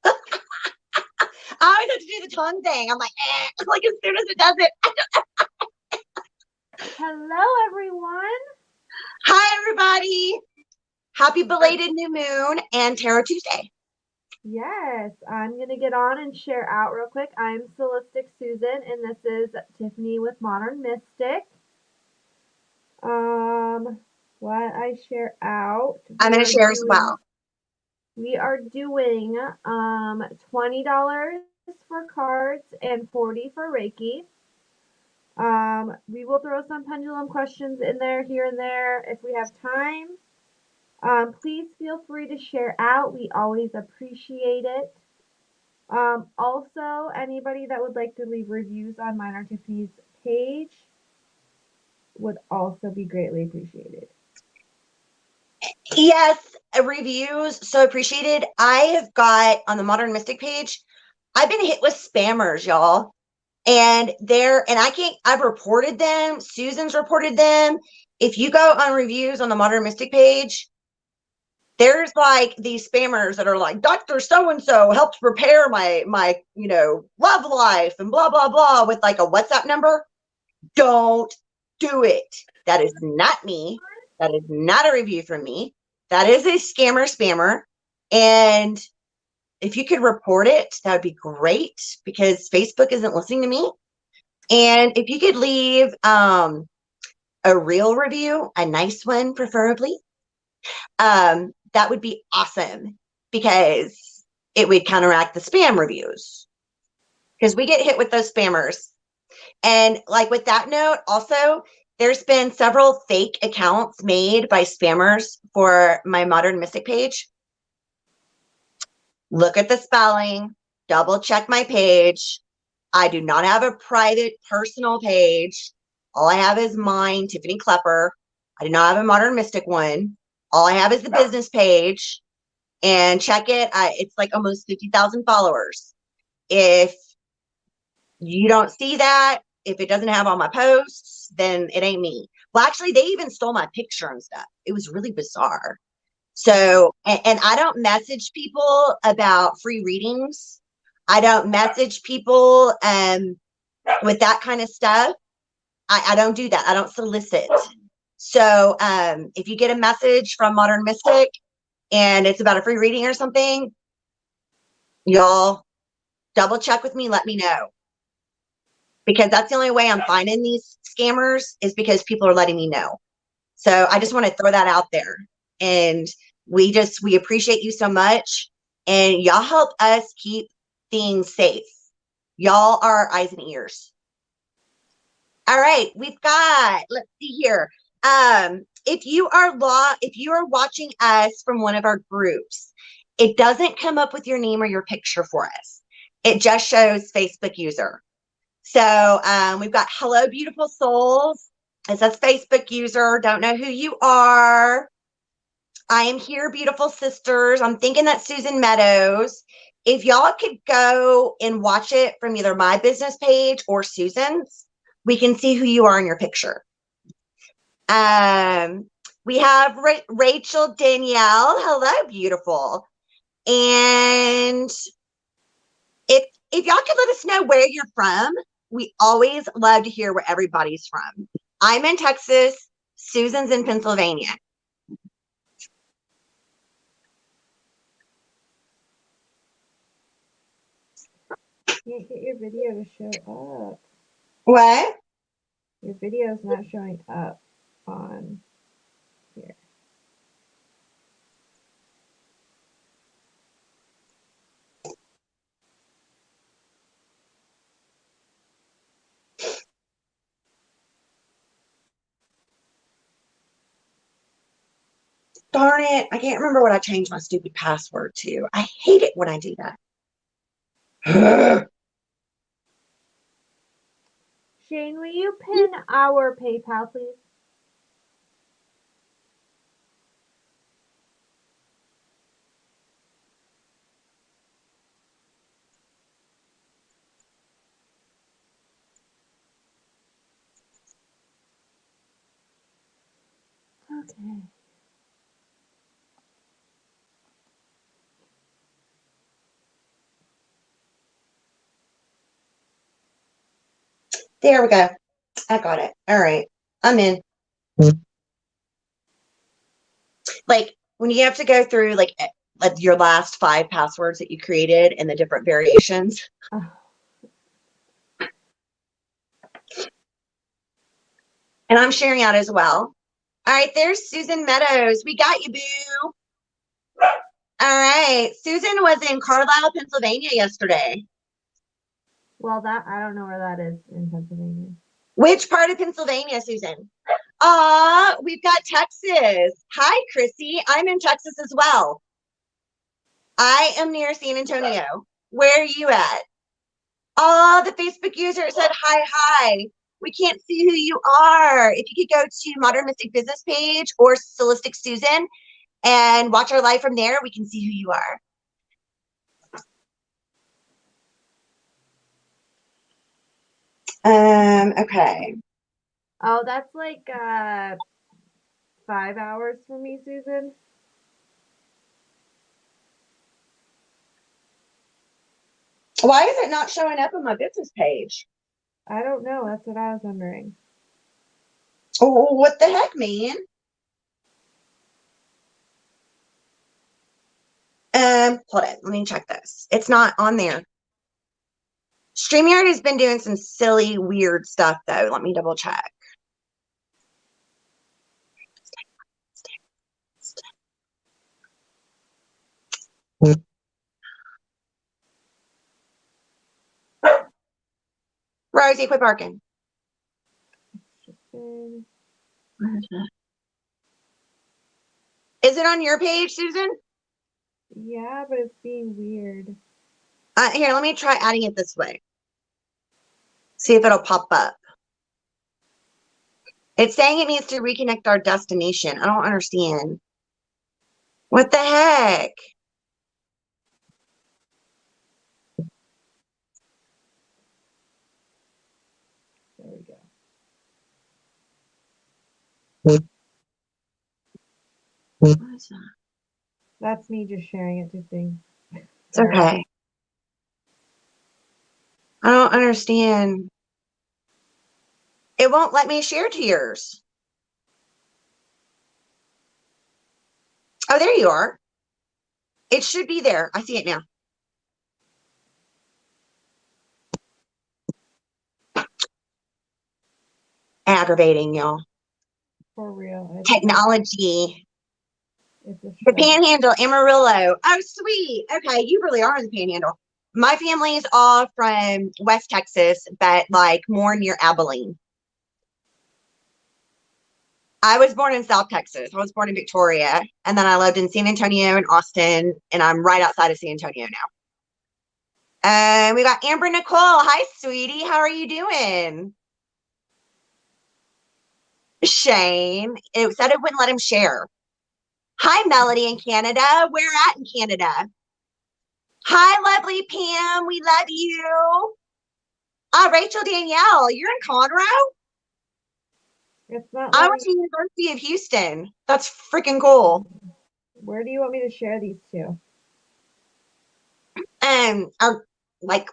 I always have to do the tongue thing. I'm like, like as soon as it does it. Hello, everyone. Hi, everybody. Happy belated new moon and Tarot Tuesday. Yes, I'm going to get on and share out real quick. I'm Symbolizes Susan, and this is Tiffany with Modern Mystic. What I share out. I'm going to share as well. We are doing $20 for cards and $40 for Reiki. We will throw some pendulum questions in there, here and there, if we have time. Please feel free to share out. We always appreciate it. Also, anybody that would like to leave reviews on mine or Tiffany's page would also be greatly appreciated. Yes, reviews, so appreciated. I have got on the Modern Mystic page, I've been hit with spammers, y'all. And I've reported them. Susan's reported them. If you go on reviews on the Modern Mystic page, there's like these spammers that are like, Dr. So-and-so helped prepare my love life and blah, blah, blah with like a WhatsApp number. Don't do it. That is not me. That is not a review from me. That is a spammer. And if you could report it, that would be great because Facebook isn't listening to me. And if you could leave a real review, a nice one preferably, that would be awesome because it would counteract the spam reviews because we get hit with those spammers. And like with that note, also, there's been several fake accounts made by spammers for my Modern Mystic page. Look at the spelling, double check my page. I do not have a private personal page. All I have is mine, Tiffany Klepper. I do not have a Modern Mystic one. All I have is the business page. And check it. It's like almost 50,000 followers. If you don't see that, if it doesn't have all my posts, then it ain't me. Well, actually, they even stole my picture and stuff. It was really bizarre. So, and I don't message people about free readings. I don't message people with that kind of stuff. I don't do that. I don't solicit. So if you get a message from Modern Mystic and it's about a free reading or something, y'all double check with me. Let me know. Because that's the only way I'm finding these scammers is because people are letting me know. So I just want to throw that out there. And we appreciate you so much. And y'all help us keep things safe. Y'all are our eyes and ears. All right, we've got, let's see here. If you are watching us from one of our groups, it doesn't come up with your name or your picture for us. It just shows Facebook user. So we've got Hello Beautiful Souls. It says Facebook user. Don't know who you are. I am here, beautiful sisters. I'm thinking that's Susan Meadows. If y'all could go and watch it from either my business page or Susan's, we can see who you are in your picture. We have Rachel Danielle. Hello, beautiful. And if y'all could let us know where you're from, we always love to hear where everybody's from. I'm in Texas. Susan's in Pennsylvania. Can't get your video to show up. What? Your video is not showing up on here. Darn it. I can't remember what I changed my stupid password to. I hate it when I do that. Shane, will you pin our PayPal, please? Okay. There we go. I got it. All right. I'm in. Like when you have to go through like your last 5 passwords that you created and the different variations. Oh. And I'm sharing out as well. All right, there's Susan Meadows. We got you, boo. All right. Susan was in Carlisle, Pennsylvania yesterday. Well, I don't know where that is in Pennsylvania. Which part of Pennsylvania, Susan? We've got Texas. Hi, Chrissy. I'm in Texas as well. I am near San Antonio. Where are you at? The Facebook user said, hi. We can't see who you are. If you could go to Modern Mystic Business page or Holistic Susan and watch our live from there, we can see who you are. Okay. Oh, that's like 5 hours for me, Susan. Why is it not showing up on my business page? I don't know. That's what I was wondering. Oh, what the heck, man? Hold on. Let me check this. It's not on there. StreamYard has been doing some silly, weird stuff, though. Let me double check. Rosie, quit barking. Is it on your page, Susan? Yeah, but it's being weird. Here, let me try adding it this way. See if it'll pop up. It's saying it needs to reconnect our destination. I don't understand. What the heck? There we go. What is that? That's me just sharing it to things. It's okay. I don't understand. It won't let me share to yours. Oh, there you are. It should be there. I see it now. Aggravating, y'all. For real. Technology. It's a the Panhandle, Amarillo. Oh, sweet. Okay, you really are in the Panhandle. My family's all from West Texas, but like more near Abilene. I was born in South Texas. I was born in Victoria, and then I lived in San Antonio and Austin, and I'm right outside of San Antonio now. We got Amber Nicole. Hi, sweetie. How are you doing? Shane. It said it wouldn't let him share. Hi, Melody in Canada. Where at in Canada? Hi, lovely Pam. We love you. Rachel Danielle, you're in Conroe? It's not. I went to the University of Houston. That's freaking cool. Where do you want me to share these to? Like,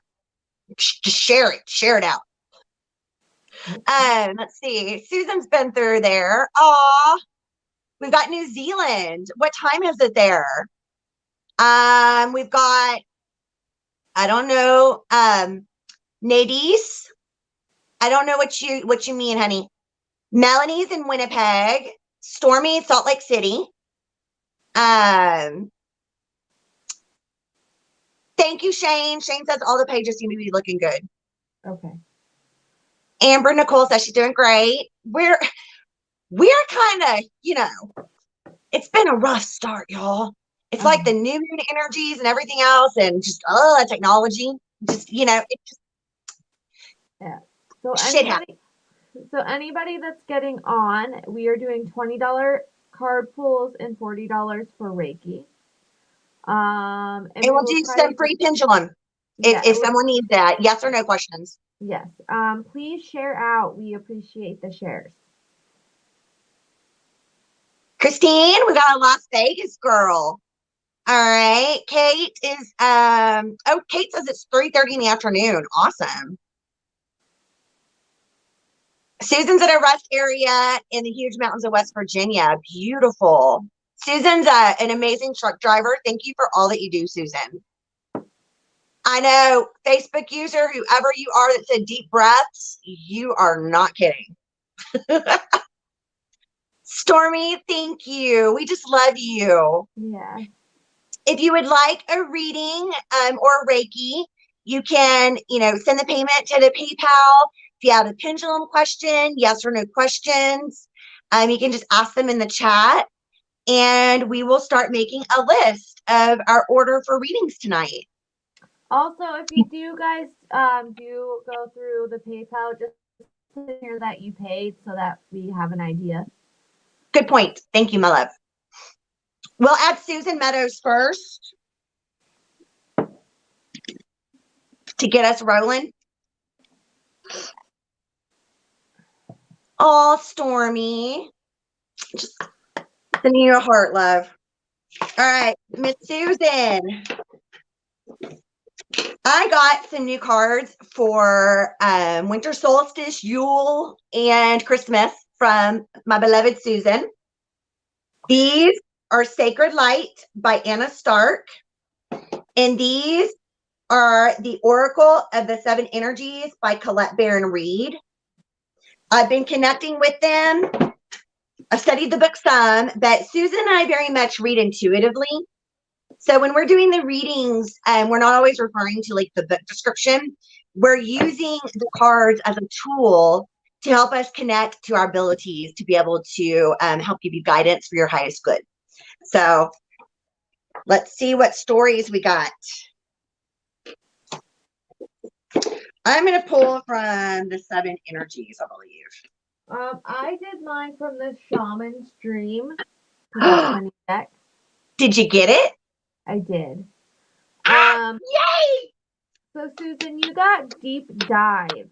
just share it out. Okay. Let's see. Susan's been through there. Aw, we've got New Zealand. What time is it there? We've got, I don't know, Nadis. I don't know what you mean, honey. Melanie's in Winnipeg. Stormy, Salt Lake City. Thank you, Shane. Shane says all the pages seem to be looking good. Okay. Amber Nicole says she's doing great. We're kind of, it's been a rough start, y'all. It's like the new moon energies and everything else, and just technology. Just it just yeah. So shit happens. anybody that's getting on, we are doing $20 card pulls and $40 for Reiki. And we'll do some free pendulum if someone needs that. Yes or no questions. Yes. Please share out. We appreciate the shares. Christine, we got a Las Vegas girl. All right. Kate is Kate says it's 3:30 in the afternoon. Awesome. Susan's at a rest area in the huge mountains of West Virginia. Beautiful. Susan's an amazing truck driver. Thank you for all that you do, Susan. I know, Facebook user, whoever you are that said deep breaths, you are not kidding. Stormy, thank you. We just love you. Yeah. If you would like a reading or Reiki, you can, send the payment to the PayPal. If you have a pendulum question, yes or no questions, you can just ask them in the chat, and we will start making a list of our order for readings tonight. Also, if you do guys do go through the PayPal, just to hear that you paid so that we have an idea. Good point. Thank you, my love. We'll add Susan Meadows first to get us rolling. Oh, Stormy. Just sending you a heart, love. All right, Miss Susan. I got some new cards for winter solstice, Yule, and Christmas from my beloved Susan. These are Sacred Light by Anna Stark. And these are the Oracle of the Seven Energies by Colette Baron Reed. I've been connecting with them. I've studied the book some, but Susan and I very much read intuitively. So when we're doing the readings, we're not always referring to like the book description. We're using the cards as a tool to help us connect to our abilities to be able to help give you guidance for your highest good. So let's see what stories we got. I'm going to pull from the Seven Energies, I believe. I did mine from the Shaman's Dream. That's my new deck. Did you get it? I did. Yay! So Susan, you got Deep Dive.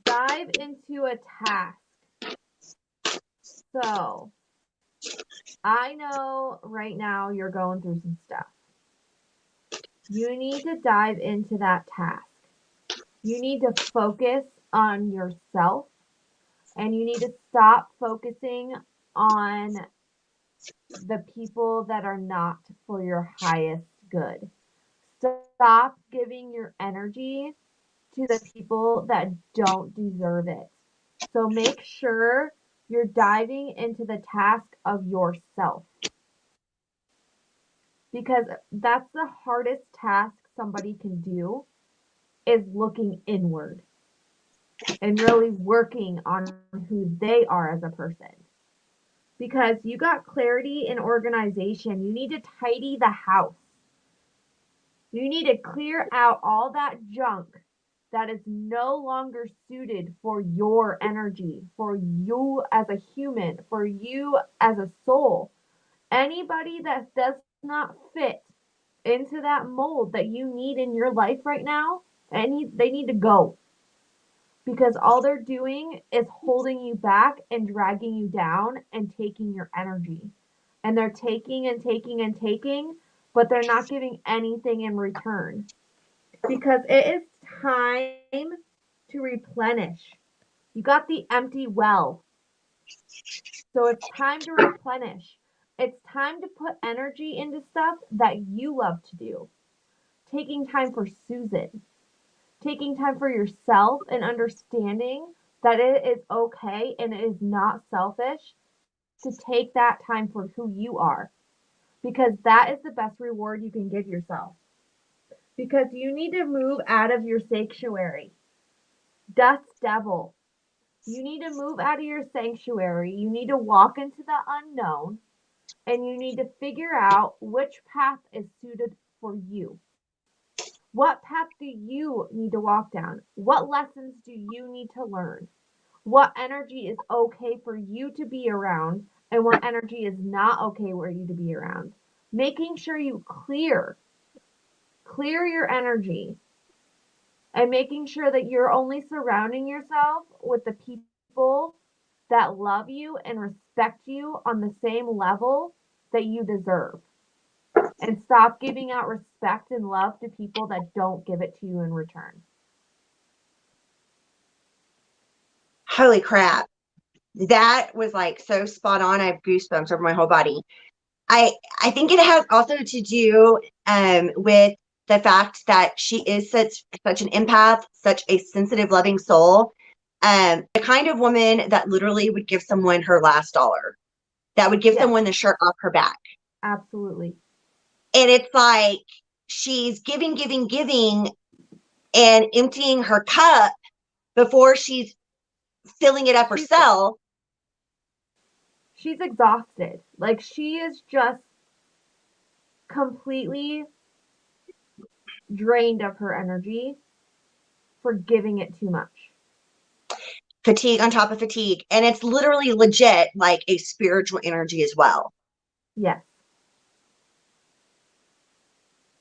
Dive into a task. So I know right now you're going through some stuff. You need to dive into that task. You need to focus on yourself, and you need to stop focusing on the people that are not for your highest good. Stop giving your energy to the people that don't deserve it. So make sure you're diving into the task of yourself, because that's the hardest task somebody can do, is looking inward and really working on who they are as a person. Because you got clarity and organization. You need to tidy the house. You need to clear out all that junk that is no longer suited for your energy, for you as a human, for you as a soul. Anybody that does not fit into that mold that you need in your life right now, they need to go. Because all they're doing is holding you back and dragging you down and taking your energy. And they're taking and taking and taking, but they're not giving anything in return. Because it is time to replenish. You got the empty well. So it's time to replenish. It's time to put energy into stuff that you love to do. Taking time for Susan. Taking time for yourself and understanding that it is okay and it is not selfish to take that time for who you are, because that is the best reward you can give yourself. Because you need to move out of your sanctuary. Dust devil. You need to move out of your sanctuary. You need to walk into the unknown, and you need to figure out which path is suited for you. What path do you need to walk down? What lessons do you need to learn? What energy is okay for you to be around, and what energy is not okay for you to be around? Making sure you clear your energy, and making sure that you're only surrounding yourself with the people that love you and respect you on the same level that you deserve. And stop giving out respect and love to people that don't give it to you in return. Holy crap. That was like so spot on. I have goosebumps over my whole body. I think it has also to do with the fact that she is such an empath, such a sensitive, loving soul. The kind of woman that literally would give someone her last dollar, that would give Yes. someone the shirt off her back. Absolutely. And it's like she's giving, giving, giving, and emptying her cup before she's filling it up herself. She's exhausted. Like, she is just completely drained of her energy for giving it too much. Fatigue on top of fatigue. And it's literally legit like a spiritual energy as well. Yes.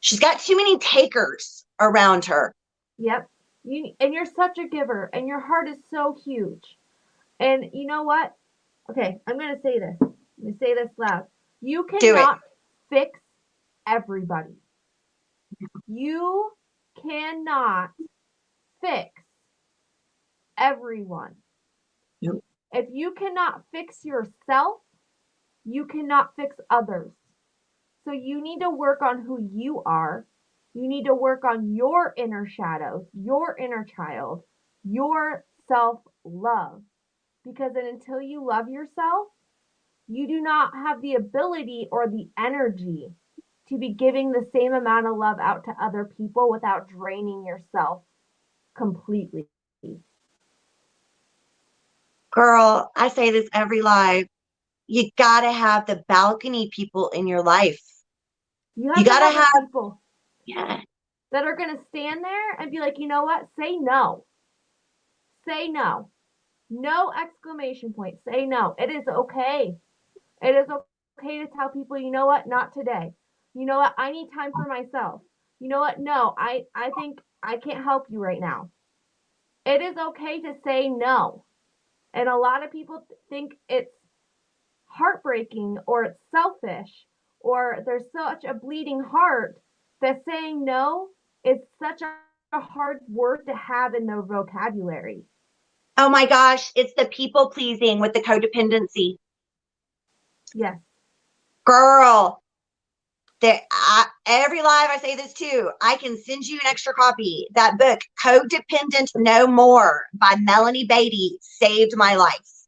She's got too many takers around her. Yep. And you're such a giver, and your heart is so huge. And you know what? Okay, I'm going to say this. I'm going to say this loud. You Do it. cannot fix everybody. You cannot fix everyone. Nope. If you cannot fix yourself, you cannot fix others. So you need to work on who you are. You need to work on your inner shadows, your inner child, your self love. Because until you love yourself, you do not have the ability or the energy to be giving the same amount of love out to other people without draining yourself completely. Girl, I say this every live. You gotta have the balcony people in your life. You You have to gotta have the have, people yeah. that are going to stand there and be like, you know what? Say no. Say no. No exclamation point. Say no. It is okay. It is okay to tell people, you know what? Not today. You know what? I need time for myself. You know what? No, I think I can't help you right now. It is okay to say no. And a lot of people think it's heartbreaking or it's selfish or there's such a bleeding heart that saying no is such a hard word to have in their vocabulary. Oh my gosh, it's the people pleasing with the codependency. Yes. Girl, every live I say this too. I can send you an extra copy. That book, Codependent No More by Melanie Beatty, saved my life.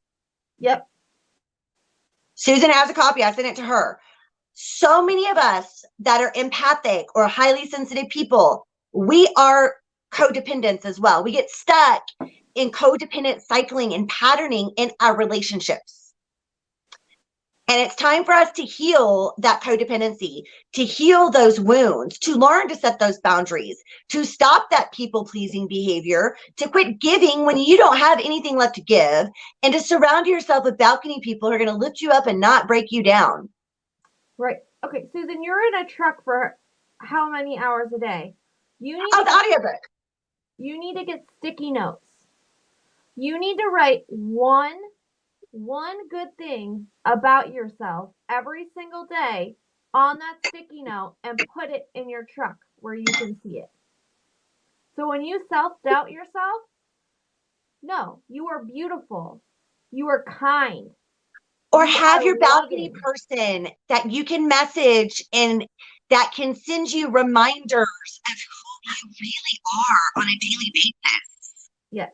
Yep. Susan has a copy. I sent it to her. So many of us that are empathic or highly sensitive people, we are codependents as well. We get stuck in codependent cycling and patterning in our relationships. And it's time for us to heal that codependency, to heal those wounds, to learn to set those boundaries, to stop that people pleasing behavior, to quit giving when you don't have anything left to give, and to surround yourself with balcony people who are going to lift you up and not break you down. Right. Okay, Susan, you're in a truck for how many hours a day? You need Oh, the audiobook. You need to get sticky notes. You need to write one good thing about yourself every single day on that sticky note and put it in your truck where you can see it. So when you self-doubt yourself, no, you are beautiful. You are kind. Or You have are your balcony loving. person that you can message and that can send you reminders of who you really are on a daily basis. Yes.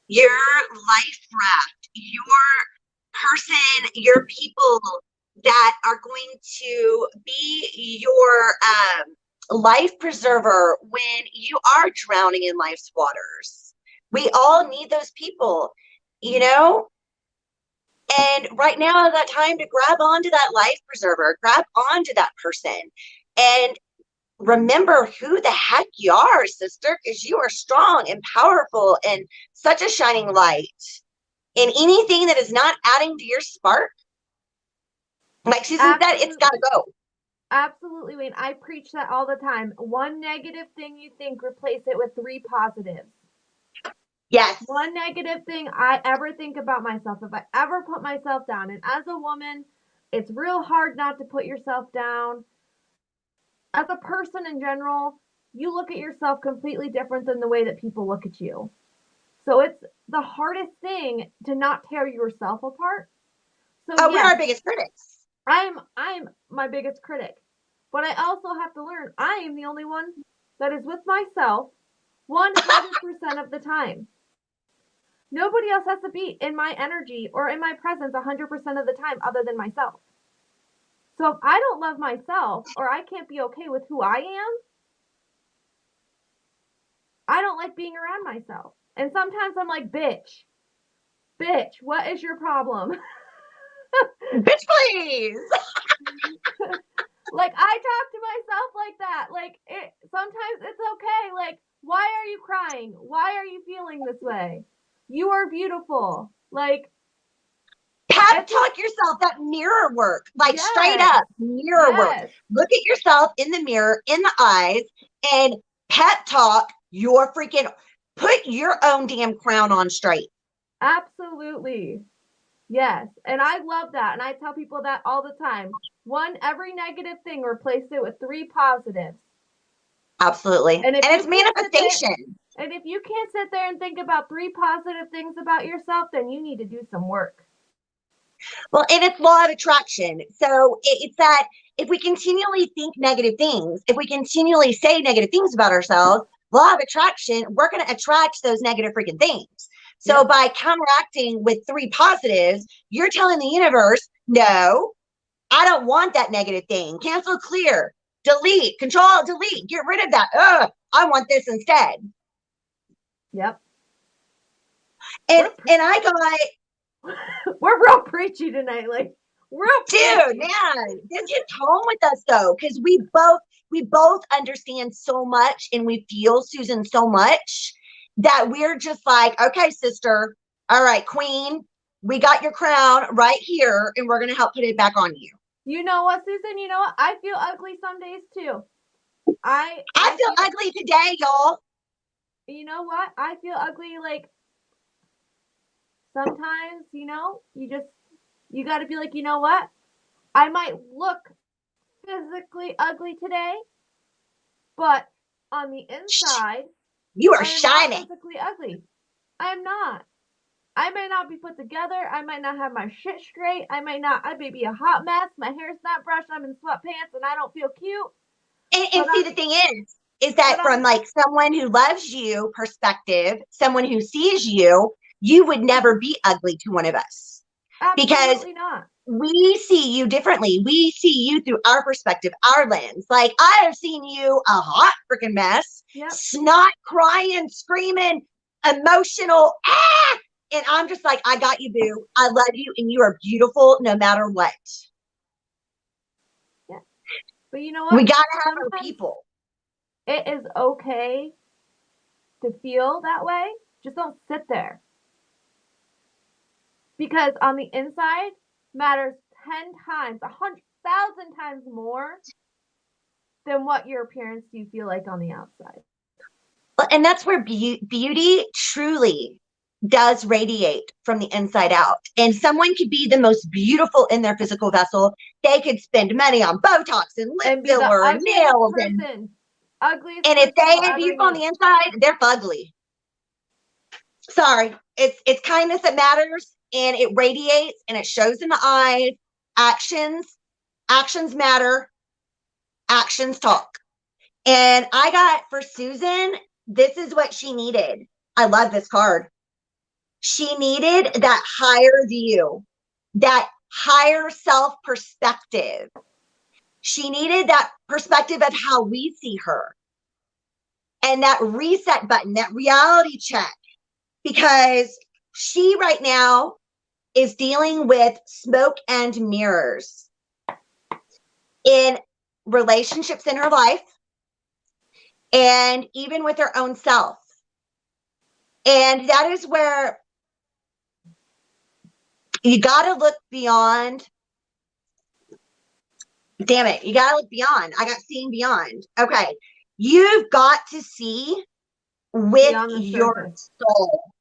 Your life raft, your person, your people that are going to be your life preserver when you are drowning in life's waters. We all need those people, you know? And right now is that time to grab onto that life preserver, grab onto that person, and remember who the heck you are, sister, because you are strong and powerful and such a shining light. And anything that is not adding to your spark, like Susan said, it's got to go. Absolutely, Wayne. I preach that all the time. One negative thing you think, replace it with three positives. Yes. One negative thing I ever think about myself, if I ever put myself down, and as a woman, it's real hard not to put yourself down. As a person in general, you look at yourself completely different than the way that people look at you. So it's the hardest thing to not tear yourself apart. So Oh, we're yes, our biggest critics. I'm my biggest critic. But I also have to learn I am the only one that is with myself 100% of the time. Nobody else has to be in my energy or in my presence 100% of the time other than myself. So if I don't love myself or I can't be okay with who I am, I don't like being around myself. And sometimes I'm like, bitch, what is your problem? Bitch, please. Like I talk to myself like that. Like it sometimes it's okay. Like why are you crying? Why are you feeling this way? You are beautiful. Like Pep it's talk yourself, that mirror work, like straight yes. up mirror work. Yes. Look at yourself in the mirror, in the eyes, and pep talk your freaking, put your own damn crown on straight. Absolutely. Yes. And I love that. And I tell people that all the time. Every negative thing, replace it with 3 positives. Absolutely. And if And you it's can't sit there manifestation. and if you can't sit there and think about 3 positive things about yourself, then you need to do some work. Well, and it's law of attraction. So it's that if we continually think negative things, if we continually say negative things about ourselves, law of attraction, we're going to attract those negative freaking things. So Yep. by counteracting with 3 positives, you're telling the universe, no, I don't want that negative thing. Cancel, clear, delete, control, delete, get rid of that. I want this instead. Yep. And I got, We're real preachy tonight. Like real dude, preachy. man, this hits home with us though, because we both understand so much and we feel Susan so much that we're just like, okay, sister, all right, queen, we got your crown right here, and we're gonna help put it back on you. You know what, Susan? You know what? I feel ugly some days too. I I I feel feel ugly today, y'all. you know what? I feel ugly like sometimes, you got to be like, you know what? I might look physically ugly today, but on the Shh, inside, you are I am not shining. physically ugly. I am not. I may not be put together. I might not have my shit straight. I may be a hot mess. My hair's not brushed. I'm in sweatpants and I don't feel cute. And But see, on the the, thing is that but on from the, like someone who loves you perspective, someone who sees you, you would never be ugly to one of us, because absolutely not. we see you differently. We see you through our perspective, our lens. Like I have seen you a hot freaking mess, Yep. snot, crying, screaming, emotional. And I'm just like, I got you, boo. I love you, and you are beautiful no matter what. Yeah. But you know We what? got to have our Sometimes people. it is okay to feel that way. Just don't sit there. Because on the inside matters 10 times, 100,000 times more than what your appearance do you feel like on the outside. And that's where beauty truly does radiate from the inside out. And someone could be the most beautiful in their physical vessel. They could spend money on Botox and lip And be the filler and ugliest nails. ugliest And if person they you'll ain't ever beautiful on the meet. inside, they're fugly. Sorry. It's kindness that matters, and it radiates and it shows in the eyes. Actions matter. Actions talk. And I got for Susan, this is what she needed. I love this card. She needed that higher view, that higher self perspective. She needed that perspective of how we see her, and that reset button, that reality check, because she right now is dealing with smoke and mirrors in relationships in her life, and even with her own self. And that is where you got to look beyond. Damn it. You got to look beyond. I got seeing beyond. Okay. You've got to see with Beyond the your surface. soul,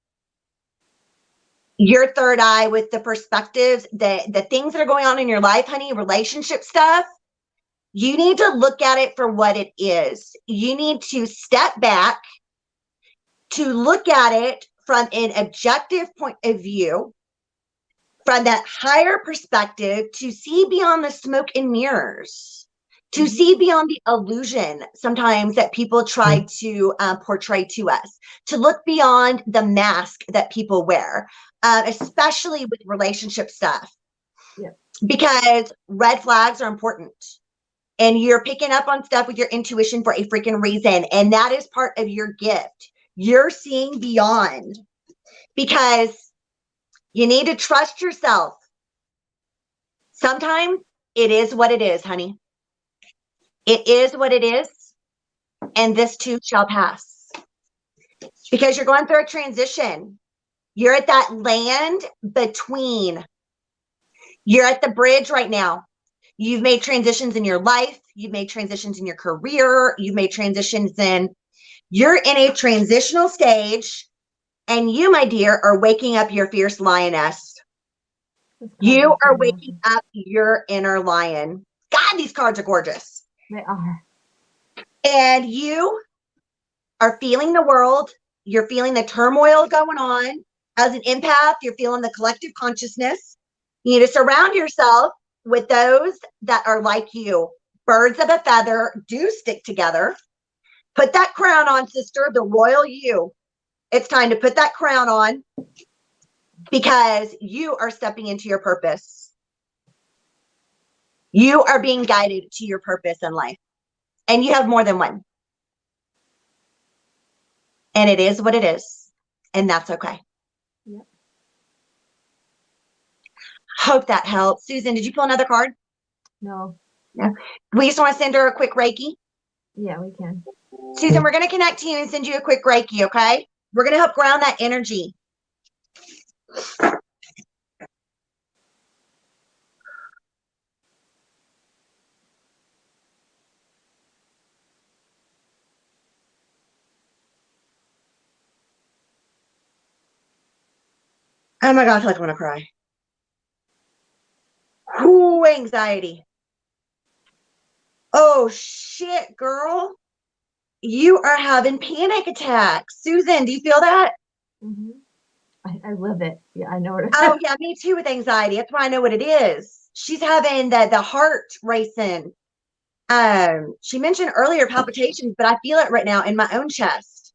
your third eye, with the perspectives, the things that are going on in your life, honey, relationship stuff. You need to look at it for what it is. You need to step back to look at it from an objective point of view, from that higher perspective, to see beyond the smoke and mirrors, to see beyond the illusion sometimes that people try to portray to us, to look beyond the mask that people wear, especially with relationship stuff. Yep. Because red flags are important. And you're picking up on stuff with your intuition for a freaking reason. And that is part of your gift. You're seeing beyond, because you need to trust yourself. Sometimes it is what it is, honey. It is what it is. And this too shall pass. Because you're going through a transition. You're at that land between. You're at the bridge right now. You've made transitions in your life. You've made transitions in your career. You've made transitions you're in a transitional stage, and you, my dear, are waking up your fierce lioness. You are waking up your inner lion. God, these cards are gorgeous. They are. And you are feeling the world. You're feeling the turmoil going on. As an empath, you're feeling the collective consciousness. You need to surround yourself with those that are like you. Birds of a feather do stick together. Put that crown on, sister, the royal you. It's time to put that crown on, because you are stepping into your purpose. You are being guided to your purpose in life. And you have more than one. And it is what it is. And that's okay. Yep. Hope that helps. Susan, did you pull another card? No. No. We just want to send her a quick Reiki. Yeah, we can. Susan, we're going to connect to you and send you a quick Reiki, okay? We're going to help ground that energy. Oh my God, I feel like I'm going to cry. Ooh, anxiety. Oh shit, girl. You are having panic attacks. Susan, do you feel that? Mm-hmm. I live it. Yeah, I know what it is. Oh yeah, me too with anxiety. That's why I know what it is. She's having the heart racing. She mentioned earlier palpitations, but I feel it right now in my own chest.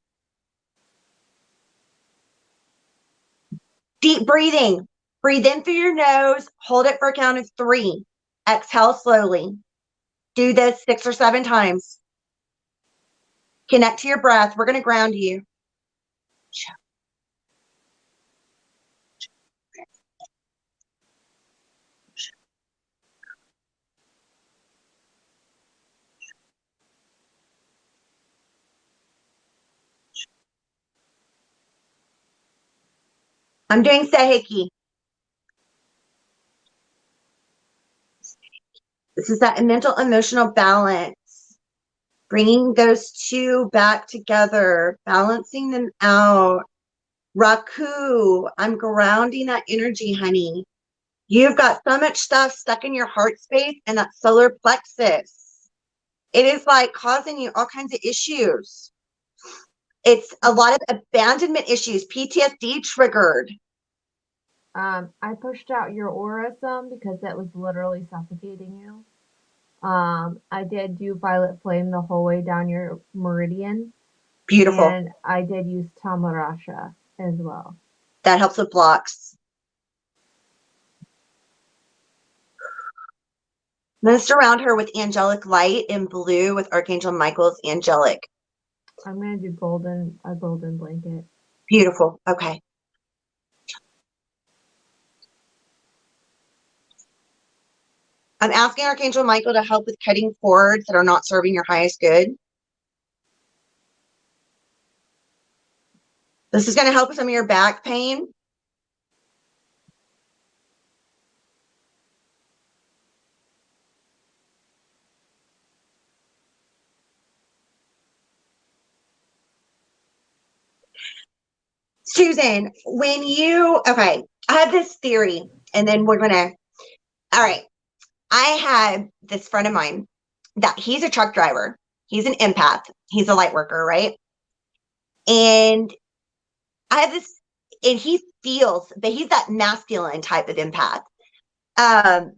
Deep breathing. Breathe in through your nose. Hold it for a count of 3. Exhale slowly. Do this 6 or 7 times. Connect to your breath. We're going to ground you. I'm doing Seheki. This is that mental emotional balance. Bringing those two back together, balancing them out. Raku, I'm grounding that energy, honey. You've got so much stuff stuck in your heart space and that solar plexus. It is like causing you all kinds of issues. It's a lot of abandonment issues, PTSD triggered. I pushed out your aura some because that was literally suffocating you. I did do violet flame the whole way down your meridian. Beautiful. And I did use tamarasha as well. That helps with blocks. I'm going to surround her with angelic light in blue with Archangel Michael's angelic. I'm going to do a golden blanket. Beautiful. Okay. I'm asking Archangel Michael to help with cutting cords that are not serving your highest good. This is going to help with some of your back pain. Susan, okay, I have this theory, and then we're going to, all right. I had this friend of mine that he's a truck driver. He's an empath. He's a light worker, right? And I have this, and he feels, but he's that masculine type of empath. I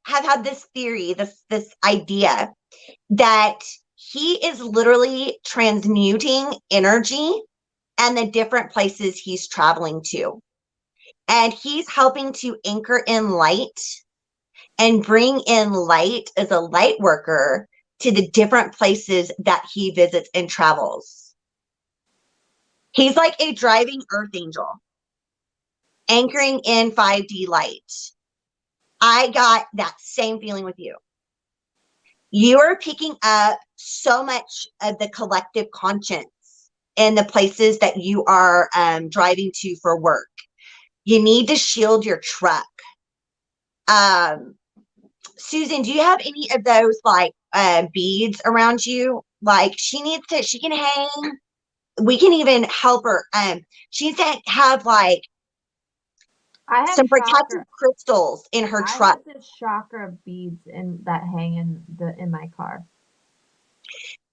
have had this theory, this idea that he is literally transmuting energy and the different places he's traveling to. And he's helping to anchor in light and bring in light as a light worker to the different places that he visits and travels. He's like a driving earth angel, anchoring in 5D light. I got that same feeling with you. You are picking up so much of the collective conscience in the places that you are driving to for work. You need to shield your truck. Susan, do you have any of those like beads around you? Like she can hang. We can even help her. She needs to have like I have some protective chakra. crystals in her I truck. have this chakra beads that hang in my car.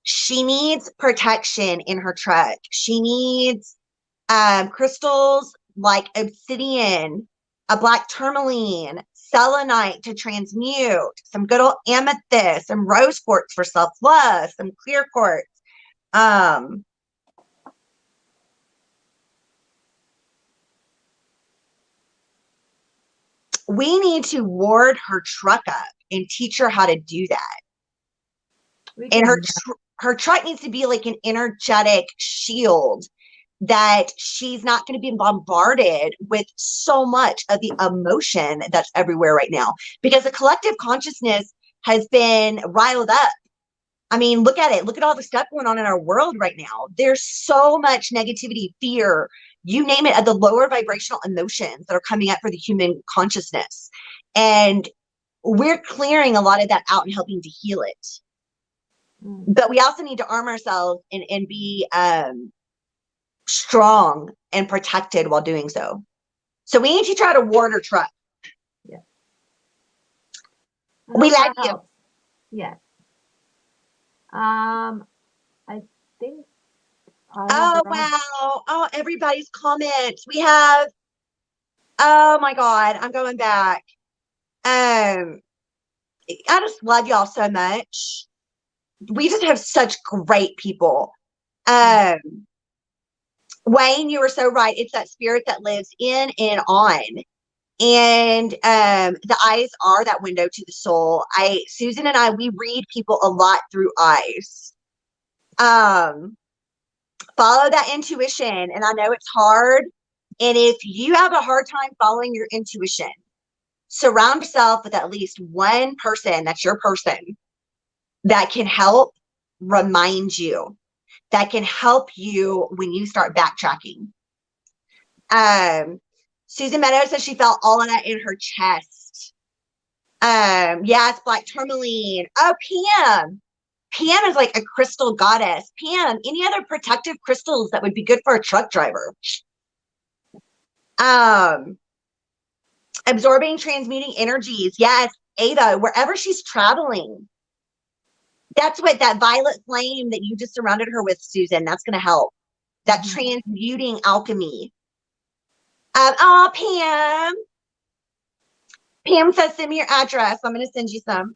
She needs protection in her truck. She needs crystals like obsidian, a black tourmaline, selenite to transmute, some good old amethyst, some rose quartz for self-love, some clear quartz. We need to ward her truck up and teach her how to do that. And her truck needs to be like an energetic shield that she's not going to be bombarded with so much of the emotion that's everywhere right now, because the collective consciousness has been riled up. I mean, look at it. Look at all the stuff going on in our world right now. There's so much negativity, fear, you name it, of the lower vibrational emotions that are coming up for the human consciousness. And we're clearing a lot of that out and helping to heal it. But we also need to arm ourselves and be strong and protected while doing so. So we need to try to ward her truck. Yeah. We like you. Yes. I think. Oh, wow. Oh, everybody's comments. We have, oh my God, I'm going back. I just love y'all so much. We just have such great people. Wayne, you were so right. It's that spirit that lives in and on. And the eyes are that window to the soul. Susan and I, we read people a lot through eyes. Follow that intuition. And I know it's hard. And if you have a hard time following your intuition, surround yourself with at least one person that's your person that can help remind you, that can help you when you start backtracking. Susan Meadows says she felt all of that in her chest. Yes, black tourmaline. Oh, Pam. Pam is like a crystal goddess. Pam, any other protective crystals that would be good for a truck driver? Absorbing, transmuting energies. Yes, Ava, wherever she's traveling. That's what that violet flame that you just surrounded her with, Susan, that's going to help. That transmuting alchemy. Oh, Pam. Pam says, send me your address. I'm going to send you some.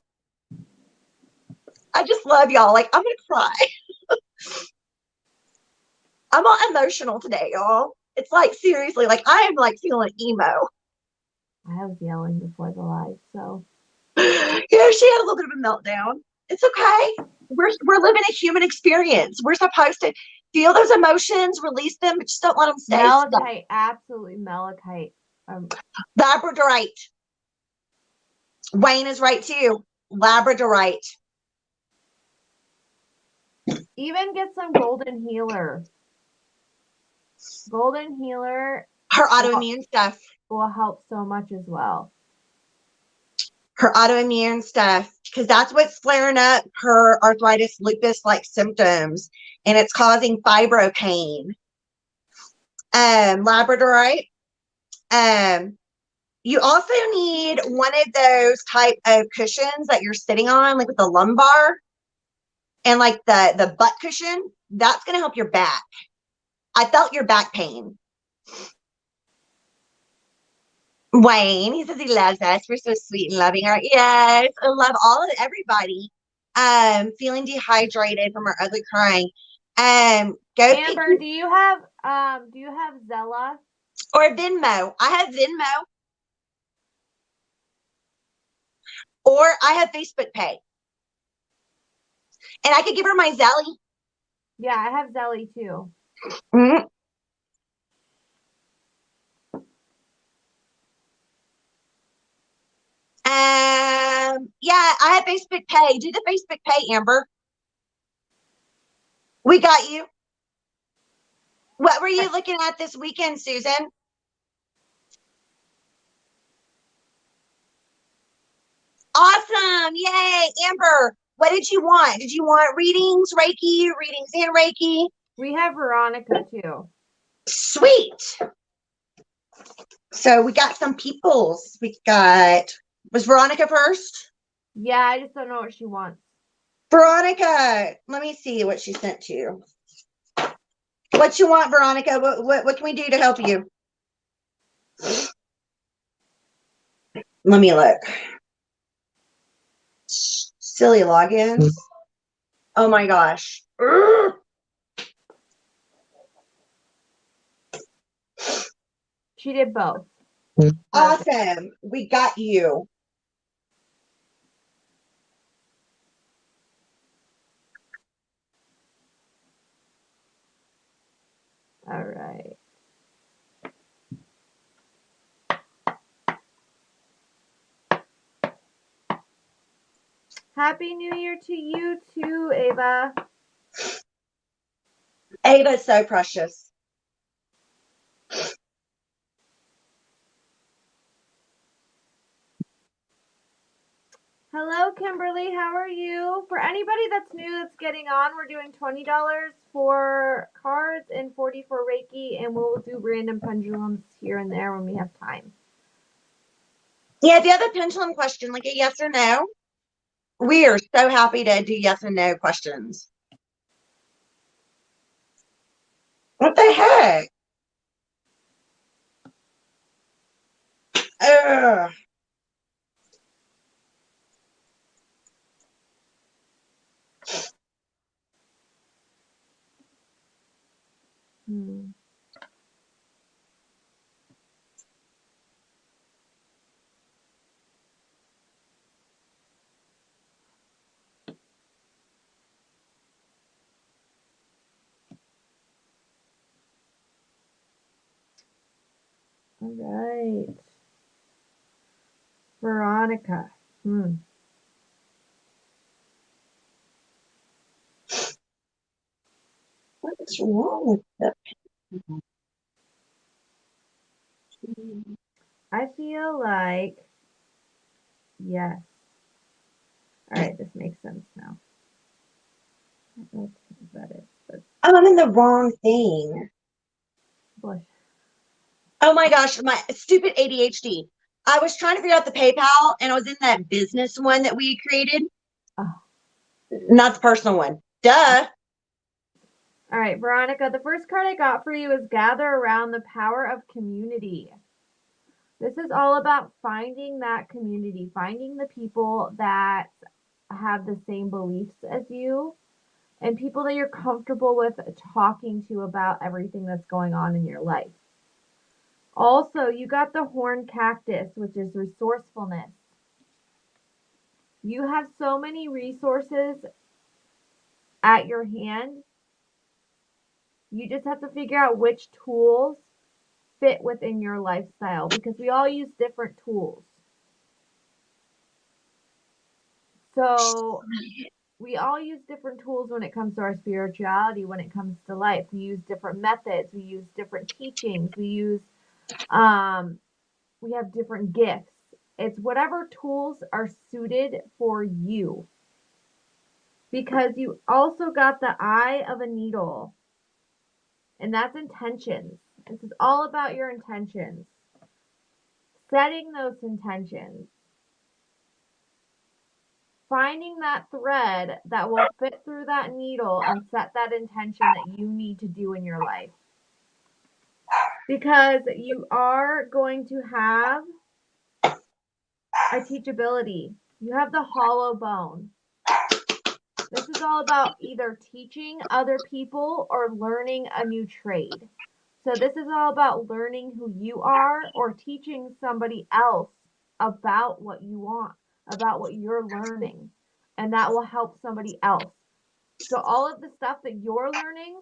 I just love y'all. Like, I'm going to cry. I'm all emotional today, y'all. It's like, seriously, like, I am like feeling emo. I was yelling before the live, so. Yeah, she had a little bit of a meltdown. It's okay. We're living a human experience. We're supposed to feel those emotions, release them, but just don't let them stay. Malachite, absolutely malachite. Labradorite. Wayne is right too. Labradorite. Even get some golden healer. Golden healer. Her autoimmune stuff will help so much as well. Her autoimmune stuff, because that's what's flaring up her arthritis, lupus-like symptoms, and it's causing fibro pain. Labradorite. You also need one of those type of cushions that you're sitting on, like with the lumbar and like the butt cushion. That's going to help your back. I felt your back pain. Wayne, he says he loves us. We're so sweet and loving. Yes, I love all of everybody. Feeling dehydrated from our ugly crying. Go Amber, do you have Zella or Venmo? I have Venmo, or I have Facebook Pay, and I could give her my Zelly. Yeah, I have Zelly too. Mm-hmm. Yeah, I have Facebook Pay. Do the Facebook Pay, Amber. We got you. What were you looking at this weekend, Susan? Awesome. Yay. Amber, what did you want? Did you want readings, and Reiki? We have Veronica too. Sweet. So we got some peoples. Was Veronica first? Yeah, I just don't know what she wants. Veronica, let me see what she sent to you. What you want, Veronica? What can we do to help you? Let me look. Silly logins. Oh my gosh. Urgh. She did both. Awesome. We got you. All right. Happy New Year to you too, Ava. Ava is so precious. Hello, Kimberly. How are you? For anybody that's new that's getting on, we're doing $20 for cards and $40 for Reiki, and we'll do random pendulums here and there when we have time. Yeah, if you have a pendulum question, like a yes or no, we are so happy to do yes and no questions. What the heck? Ugh. Hmm. All right. Veronica. What's wrong with the I feel like, yes. All right, this makes sense now. I don't know what that is, but I'm in the wrong thing. bush. Oh my gosh, my stupid ADHD. I was trying to figure out the PayPal and I was in that business one that we created, Oh. not the personal one. Duh. All right, Veronica, the first card I got for you is Gather Around the Power of Community. This is all about finding that community, finding the people that have the same beliefs as you and people that you're comfortable with talking to about everything that's going on in your life. Also, you got the horn cactus, which is resourcefulness. You have so many resources at your hand. You just have to figure out which tools fit within your lifestyle because we all use different tools. So we all use different tools when it comes to our spirituality, when it comes to life. We use different methods, we use different teachings, we have different gifts. It's whatever tools are suited for you. Because you also got the eye of a needle, and that's intentions. This is all about your intentions. setting those intentions, finding that thread that will fit through that needle and set that intention that you need to do in your life. Because you are going to have a teachability. You have the hollow bone. This is all about either teaching other people or learning a new trade. So this is all about learning who you are or teaching somebody else about what you want, about what you're learning, and that will help somebody else. So all of the stuff that you're learning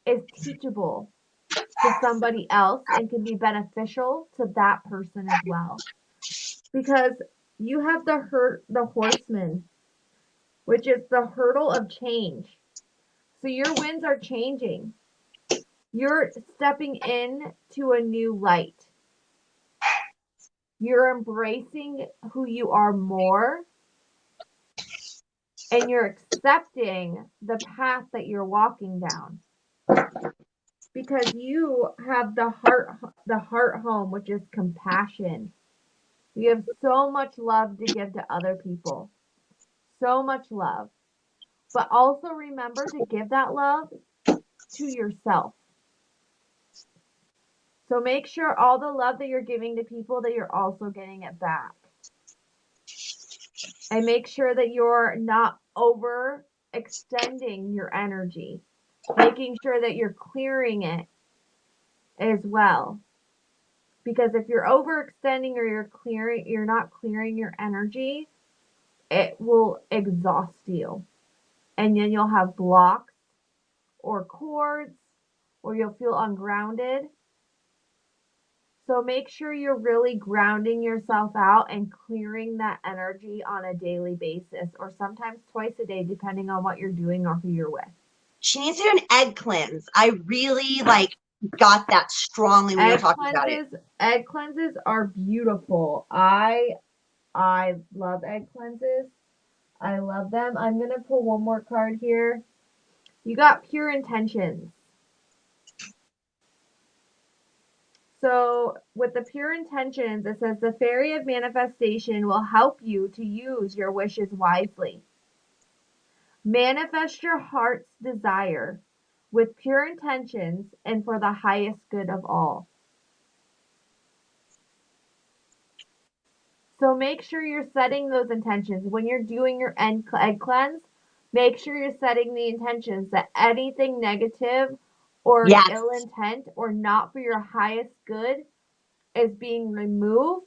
is teachable to somebody else and can be beneficial to that person as well. Because you have the horseman, which is the hurdle of change. So your winds are changing. You're stepping in to a new light. You're embracing who you are more, and you're accepting the path that you're walking down. Because you have the heart home, which is compassion. You have so much love to give to other people. So much love. But also remember to give that love to yourself. So make sure all the love that you're giving to people, that you're also getting it back. And make sure that you're not overextending your energy. Making sure that you're clearing it as well. Because if you're overextending or you're not clearing your energy, it will exhaust you. And then you'll have blocks or cords, or you'll feel ungrounded. So make sure you're really grounding yourself out and clearing that energy on a daily basis, or sometimes twice a day, depending on what you're doing or who you're with. She needs to do an egg cleanse. I really got that strongly when you were talking about it. Egg cleanses are beautiful. I love egg cleanses. I love them. I'm going to pull one more card here. You got pure intentions. So with the pure intentions, it says the fairy of manifestation will help you to use your wishes wisely. Manifest your heart's desire with pure intentions and for the highest good of all. So make sure you're setting those intentions. When you're doing your egg cleanse, make sure you're setting the intentions that anything negative or ill intent or not for your highest good is being removed.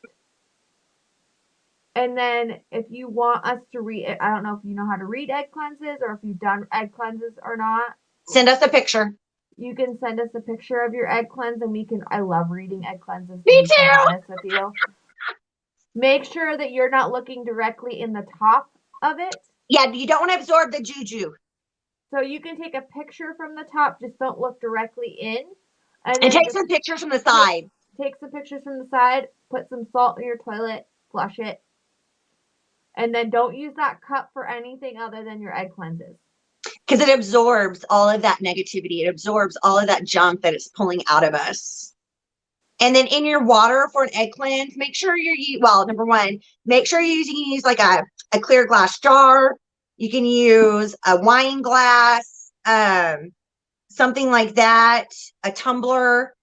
And then if you want us to read, I don't know if you know how to read egg cleanses or if you've done egg cleanses or not. Send us a picture. You can send us a picture of your egg cleanse and I love reading egg cleanses. Me too. To be honest with you. Make sure that you're not looking directly in the top of it. Yeah, you don't want to absorb the juju. So you can take a picture from the top, just don't look directly in. And take some pictures from the side. Take some pictures from the side, put some salt in your toilet, flush it. And then don't use that cup for anything other than your egg cleanses. Because it absorbs all of that negativity. It absorbs all of that junk that it's pulling out of us. And then in your water for an egg cleanse, make sure number one, make sure you can use like a clear glass jar. You can use a wine glass, something like that, a tumbler.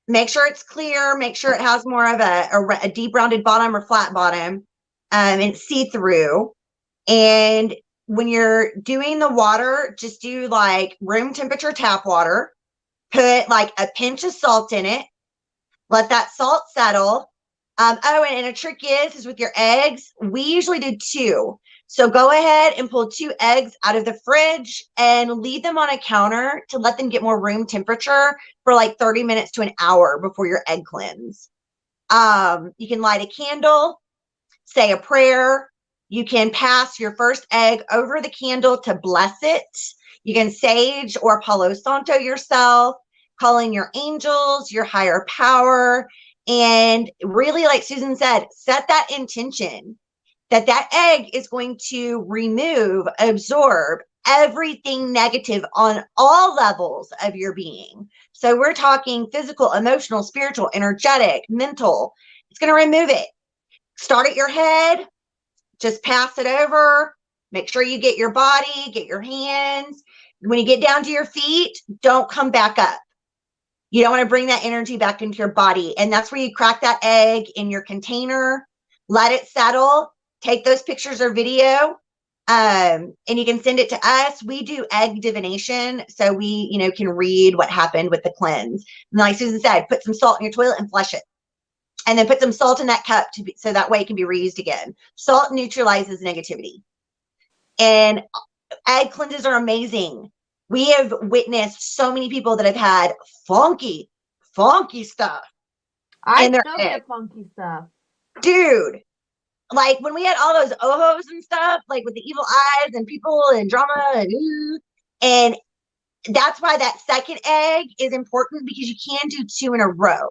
Make sure it's clear. Make sure it has more of a deep rounded bottom or flat bottom, and it's see-through. And when you're doing the water, just do like room temperature tap water. Put like a pinch of salt in it. Let that salt settle. And a trick is with your eggs, we usually do 2. So go ahead and pull 2 eggs out of the fridge and leave them on a counter to let them get more room temperature for like 30 minutes to an hour before your egg cleanse. You can light a candle, say a prayer. You can pass your first egg over the candle to bless it. You can sage or Palo Santo yourself, calling your angels, your higher power, and really, like Susan said, set that intention that egg is going to remove, absorb everything negative on all levels of your being. So we're talking physical, emotional, spiritual, energetic, mental. It's going to remove it. Start at your head, just pass it over. Make sure you get your body, get your hands. When you get down to your feet, don't come back up. You don't want to bring that energy back into your body. And that's where you crack that egg in your container, let it settle, take those pictures or video, and you can send it to us. We do egg divination, so we, can read what happened with the cleanse. And like Susan said, put some salt in your toilet and flush it. And then put some salt in that cup so that way it can be reused again. Salt neutralizes negativity. And egg cleanses are amazing. We have witnessed so many people that have had funky stuff. I still get funky stuff. Dude, like when we had all those ohos and stuff, like with the evil eyes and people and drama and that's why that second egg is important, because you can do 2 in a row.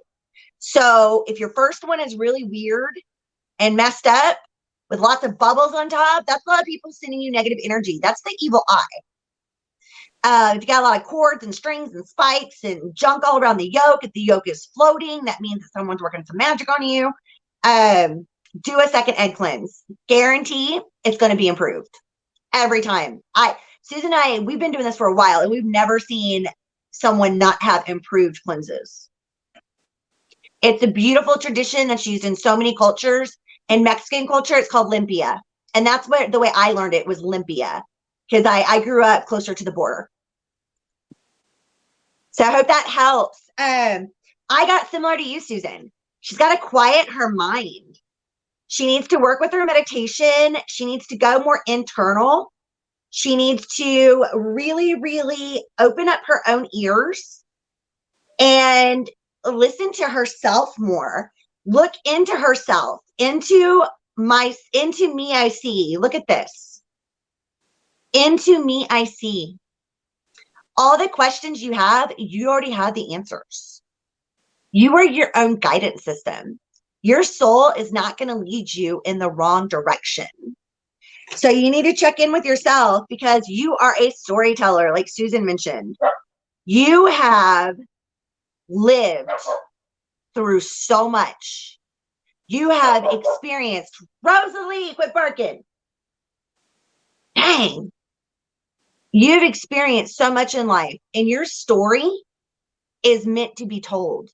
So if your first one is really weird and messed up with lots of bubbles on top, that's a lot of people sending you negative energy. That's the evil eye. If you got a lot of cords and strings and spikes and junk all around the yolk, if the yolk is floating, that means that someone's working some magic on you. Do a second egg cleanse. Guarantee it's going to be improved every time. Susan and I, we've been doing this for a while, and we've never seen someone not have improved cleanses. It's a beautiful tradition that's used in so many cultures. In Mexican culture, it's called limpia. And that's the way I learned it was limpia, because I grew up closer to the border. So I hope that helps. I got similar to you, Susan. She's got to quiet her mind. She needs to work with her meditation. She needs to go more internal. She needs to really, really open up her own ears and listen to herself more. Look into herself, into me I see. Look at this. Into me I see. All the questions you have, you already have the answers. You are your own guidance system. Your soul is not going to lead you in the wrong direction. So you need to check in with yourself, because you are a storyteller, like Susan mentioned. You have lived through so much. You have experienced, Rosalie, quit barking. Dang. You've experienced so much in life, and your story is meant to be told.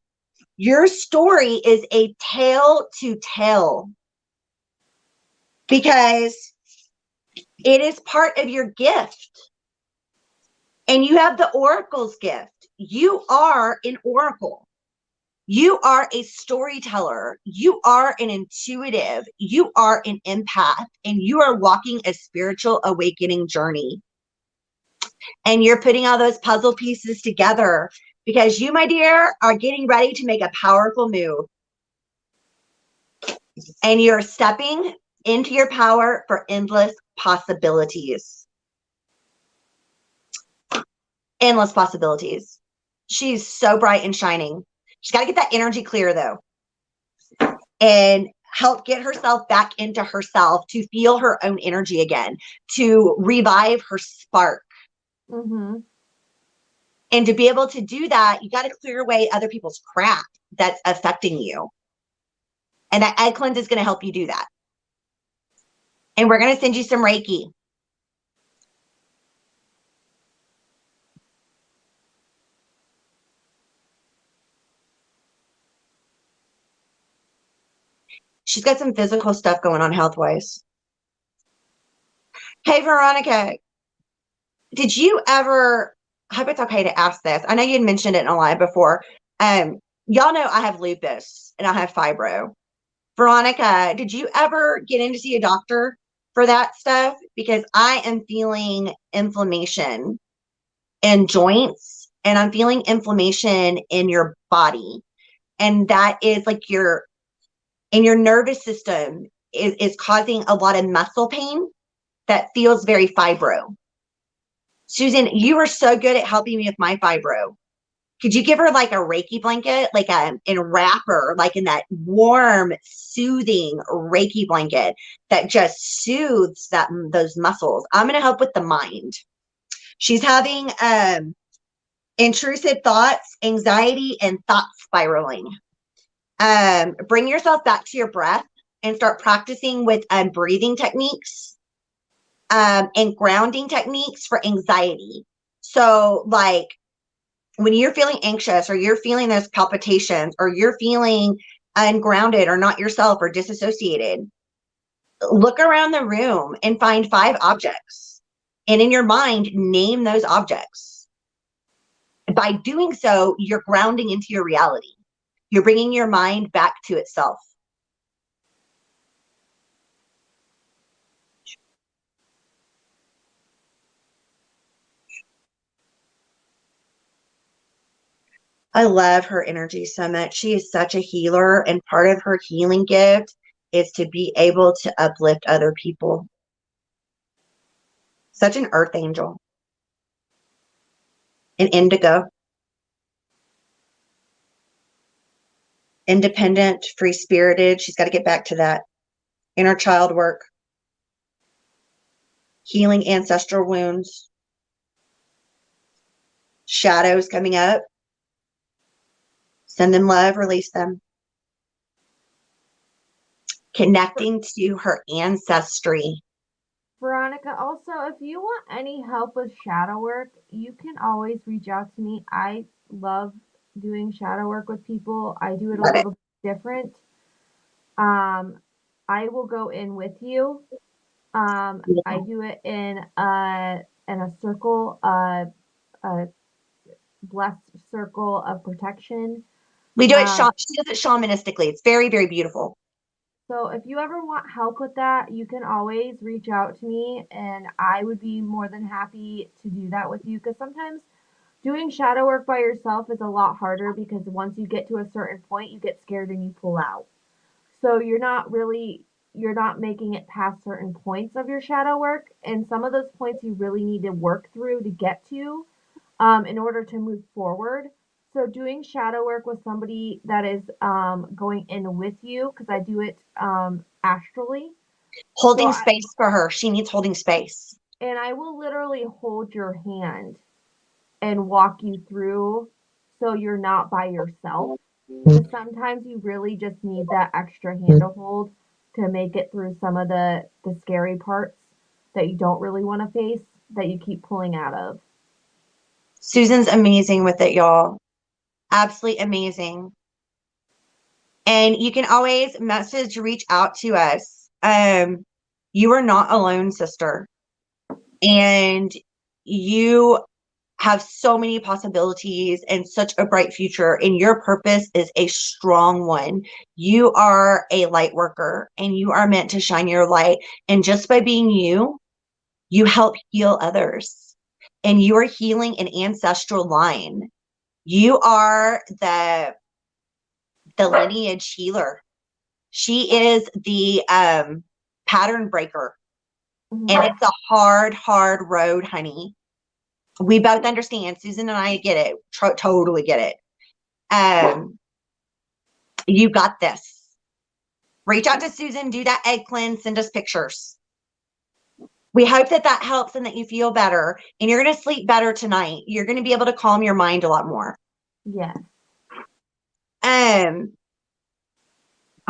Your story is a tale to tell, because it is part of your gift. And you have the oracle's gift. You are an oracle. You are a storyteller. You are an intuitive. You are an empath, and you are walking a spiritual awakening journey. And you're putting all those puzzle pieces together, because you, my dear, are getting ready to make a powerful move. And you're stepping into your power for endless possibilities. Endless possibilities. She's so bright and shining. She's got to get that energy clear, though, and help get herself back into herself, to feel her own energy again, to revive her spark. Mm-hmm. And to be able to do that, you got to clear away other people's crap that's affecting you. And that egg cleanse is going to help you do that. And we're going to send you some Reiki. She's got some physical stuff going on health-wise. Hey, Veronica, did you ever, I hope it's okay to ask this. I know you had mentioned it in a live before. Y'all know I have lupus and I have fibro. Veronica, did you ever get in to see a doctor for that stuff? Because I am feeling inflammation in joints, and I'm feeling inflammation in your body. And that is like your nervous system is causing a lot of muscle pain that feels very fibro. Susan, you were so good at helping me with my fibro. Could you give her like a Reiki blanket, like in wrap her, like in that warm, soothing Reiki blanket that just soothes those muscles? I'm going to help with the mind. She's having intrusive thoughts, anxiety, and thought spiraling. Bring yourself back to your breath and start practicing with breathing techniques and grounding techniques for anxiety. So like when you're feeling anxious or you're feeling those palpitations or you're feeling ungrounded or not yourself or disassociated, look around the room and find 5 objects. And in your mind, name those objects. By doing so, you're grounding into your reality. You're bringing your mind back to itself. I love her energy so much. She is such a healer, and part of her healing gift is to be able to uplift other people. Such an earth angel. An indigo. Independent, free-spirited. She's got to get back to that. Inner child work. Healing ancestral wounds. Shadows coming up. Send them love, release them. Connecting to her ancestry. Veronica, also, if you want any help with shadow work, you can always reach out to me. I love doing shadow work with people. I do it a little bit different. I will go in with you. I do it in a circle, a blessed circle of protection. We do it, she does it shamanistically. It's very, very beautiful. So if you ever want help with that, you can always reach out to me and I would be more than happy to do that with you, because sometimes doing shadow work by yourself is a lot harder because once you get to a certain point, you get scared and you pull out. So you're not making it past certain points of your shadow work, and some of those points you really need to work through to get to in order to move forward. So doing shadow work with somebody that is going in with you, because I do it astrally. Holding space for her. She needs holding space. And I will literally hold your hand and walk you through so you're not by yourself. Because sometimes you really just need that extra hand to hold to make it through some of the scary parts that you don't really want to face, that you keep pulling out of. Susan's amazing with it, y'all. Absolutely amazing. And you can always reach out to us. You are not alone, sister. And you have so many possibilities and such a bright future, and your purpose is a strong one. You are a light worker and you are meant to shine your light. And just by being you, you help heal others. And you are healing an ancestral line. You are the lineage healer. She is the pattern breaker. Mm-hmm. And it's a hard, hard road, honey. We both understand. Susan and I get it. Totally get it. You got this. Reach out to Susan, do that egg cleanse, send us pictures. We hope that that helps and that you feel better, and you're going to sleep better tonight. You're going to be able to calm your mind a lot more. Yes. I'm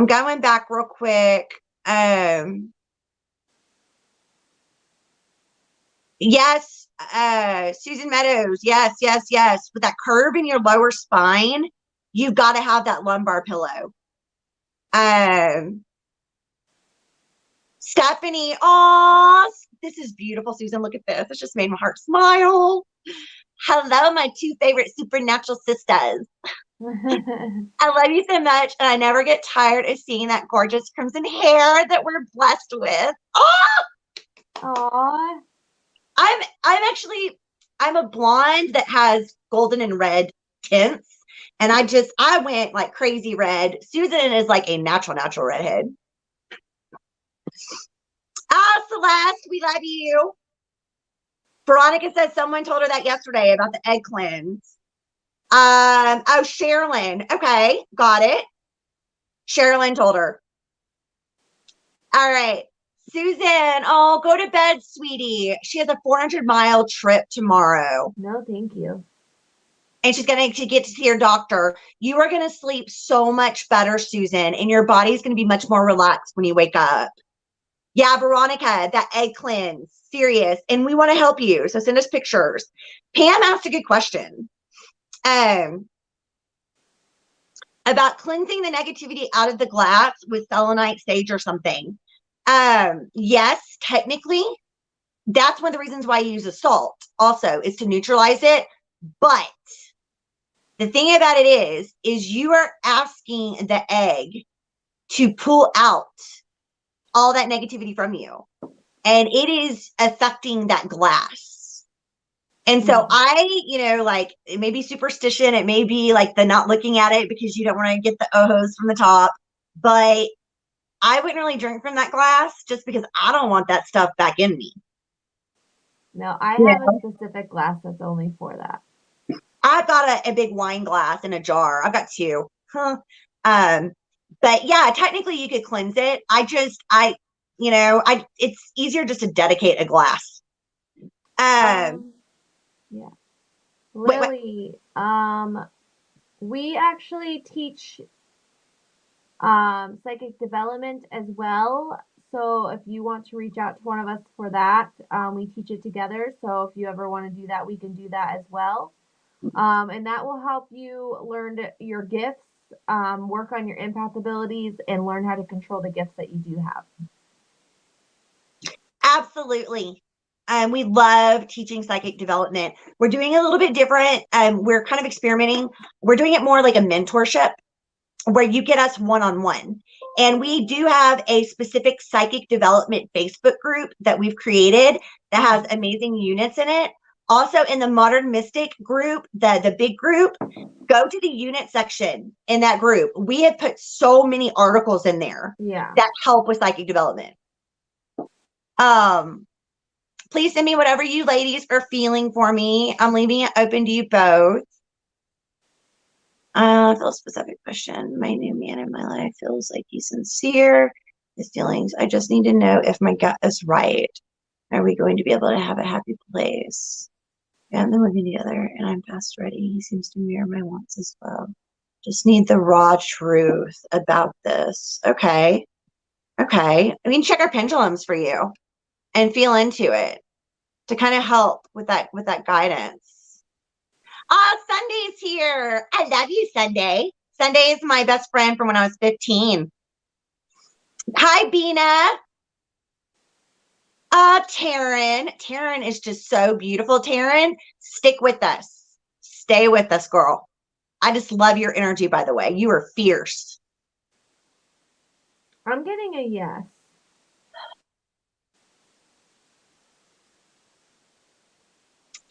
going back real quick. Yes, Susan Meadows. Yes, yes, yes. With that curve in your lower spine, you got to have that lumbar pillow. Stephanie, oh, this is beautiful, Susan. Look at this. It just made my heart smile. Hello, my 2 favorite supernatural sisters. I love you so much, and I never get tired of seeing that gorgeous crimson hair that we're blessed with. Oh! Aww. I'm a blonde that has golden and red tints, and I went like crazy red. Susan is like a natural redhead. Ah, Celeste, we love you. Veronica says someone told her that yesterday about the egg cleanse. Oh, Sherilyn. Okay, got it. Sherilyn told her. All right. Susan, oh, go to bed, sweetie. She has a 400-mile trip tomorrow. No, thank you. and she's going to get to see her doctor. You are going to sleep so much better, Susan, and your body's going to be much more relaxed when you wake up. Yeah, Veronica, that egg cleanse, serious. And we want to help you. So send us pictures. Pam asked a good question about cleansing the negativity out of the glass with selenite, sage, or something. Yes, technically, that's one of the reasons why you use a salt also, is to neutralize it. But the thing about it is you are asking the egg to pull out all that negativity from you. And it is affecting that glass. And so like, it may be superstition. It may be like the not looking at it because you don't want to get the ohos from the top. But I wouldn't really drink from that glass just because I don't want that stuff back in me. No, I have a specific glass that's only for that. I've got a big wine glass in a jar. I've got two. But yeah, technically you could cleanse it. It's easier just to dedicate a glass. Yeah. Lily, we actually teach psychic development as well. So if you want to reach out to one of us for that, we teach it together. So if you ever want to do that, we can do that as well. And that will help you learn your gifts, work on your empath abilities, and learn how to control the gifts that you do have. Absolutely. We love teaching psychic development. We're doing a little bit different. We're kind of experimenting. We're doing it more like a mentorship where you get us one-on-one. And we do have a specific psychic development Facebook group that we've created that has amazing units in it. Also in the Modern Mystic group, the big group, go to the unit section in that group. We have put so many articles in there that help with psychic development. Please send me whatever you ladies are feeling for me. I'm leaving it open to you both. I feel a specific question. My new man in my life feels like he's sincere. His feelings. I just need to know if my gut is right. Are we going to be able to have a happy place? We haven't been living together, and I'm past ready. He seems to mirror my wants as well. Just need the raw truth about this. Okay. I mean, check our pendulums for you and feel into it to kind of help with that guidance. Oh, Sunday's here. I love you, Sunday. Sunday is my best friend from when I was 15. Hi, Bina. Taryn. Taryn is just so beautiful. Taryn, stick with us. Stay with us, girl. I just love your energy, by the way. You are fierce. I'm getting a yes.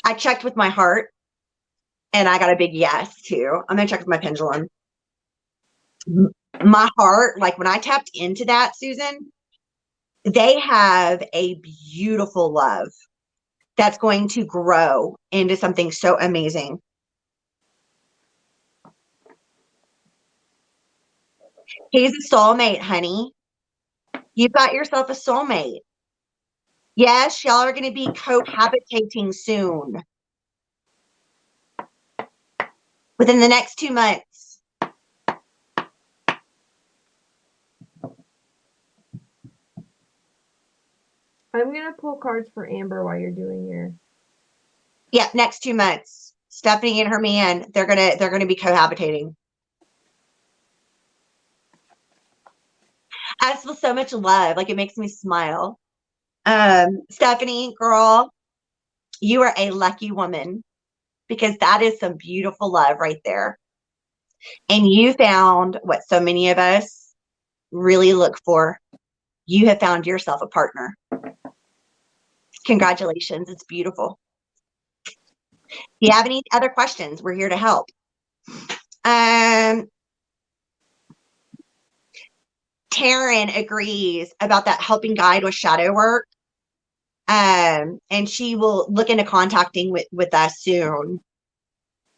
I checked with my heart, and I got a big yes, too. I'm going to check with my pendulum. My heart, like when I tapped into that, Susan, they have a beautiful love that's going to grow into something so amazing. He's a soulmate, honey. You've got yourself a soulmate. Yes, y'all are going to be cohabitating soon. Within the next 2 months. I'm going to pull cards for Amber while you're doing your... Yeah, next 2 months. Stephanie and her man, they're gonna be cohabitating. I just feel so much love. Like, it makes me smile. Stephanie, girl, you are a lucky woman because that is some beautiful love right there. And you found what so many of us really look for. You have found yourself a partner. Congratulations. It's beautiful. If you have any other questions, we're here to help. Taryn agrees about that helping guide with shadow work. And she will look into contacting with us soon.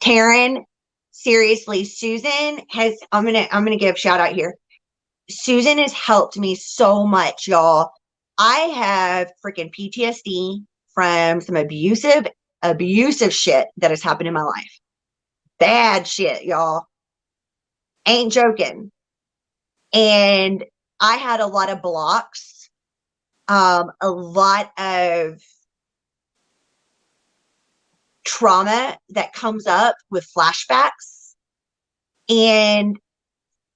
Taryn, seriously, Susan has, I'm gonna give a shout out here. Susan has helped me so much, y'all. I have freaking PTSD from some abusive shit that has happened in my life. Bad shit, y'all. Ain't joking. And I had a lot of blocks, a lot of trauma that comes up with flashbacks. And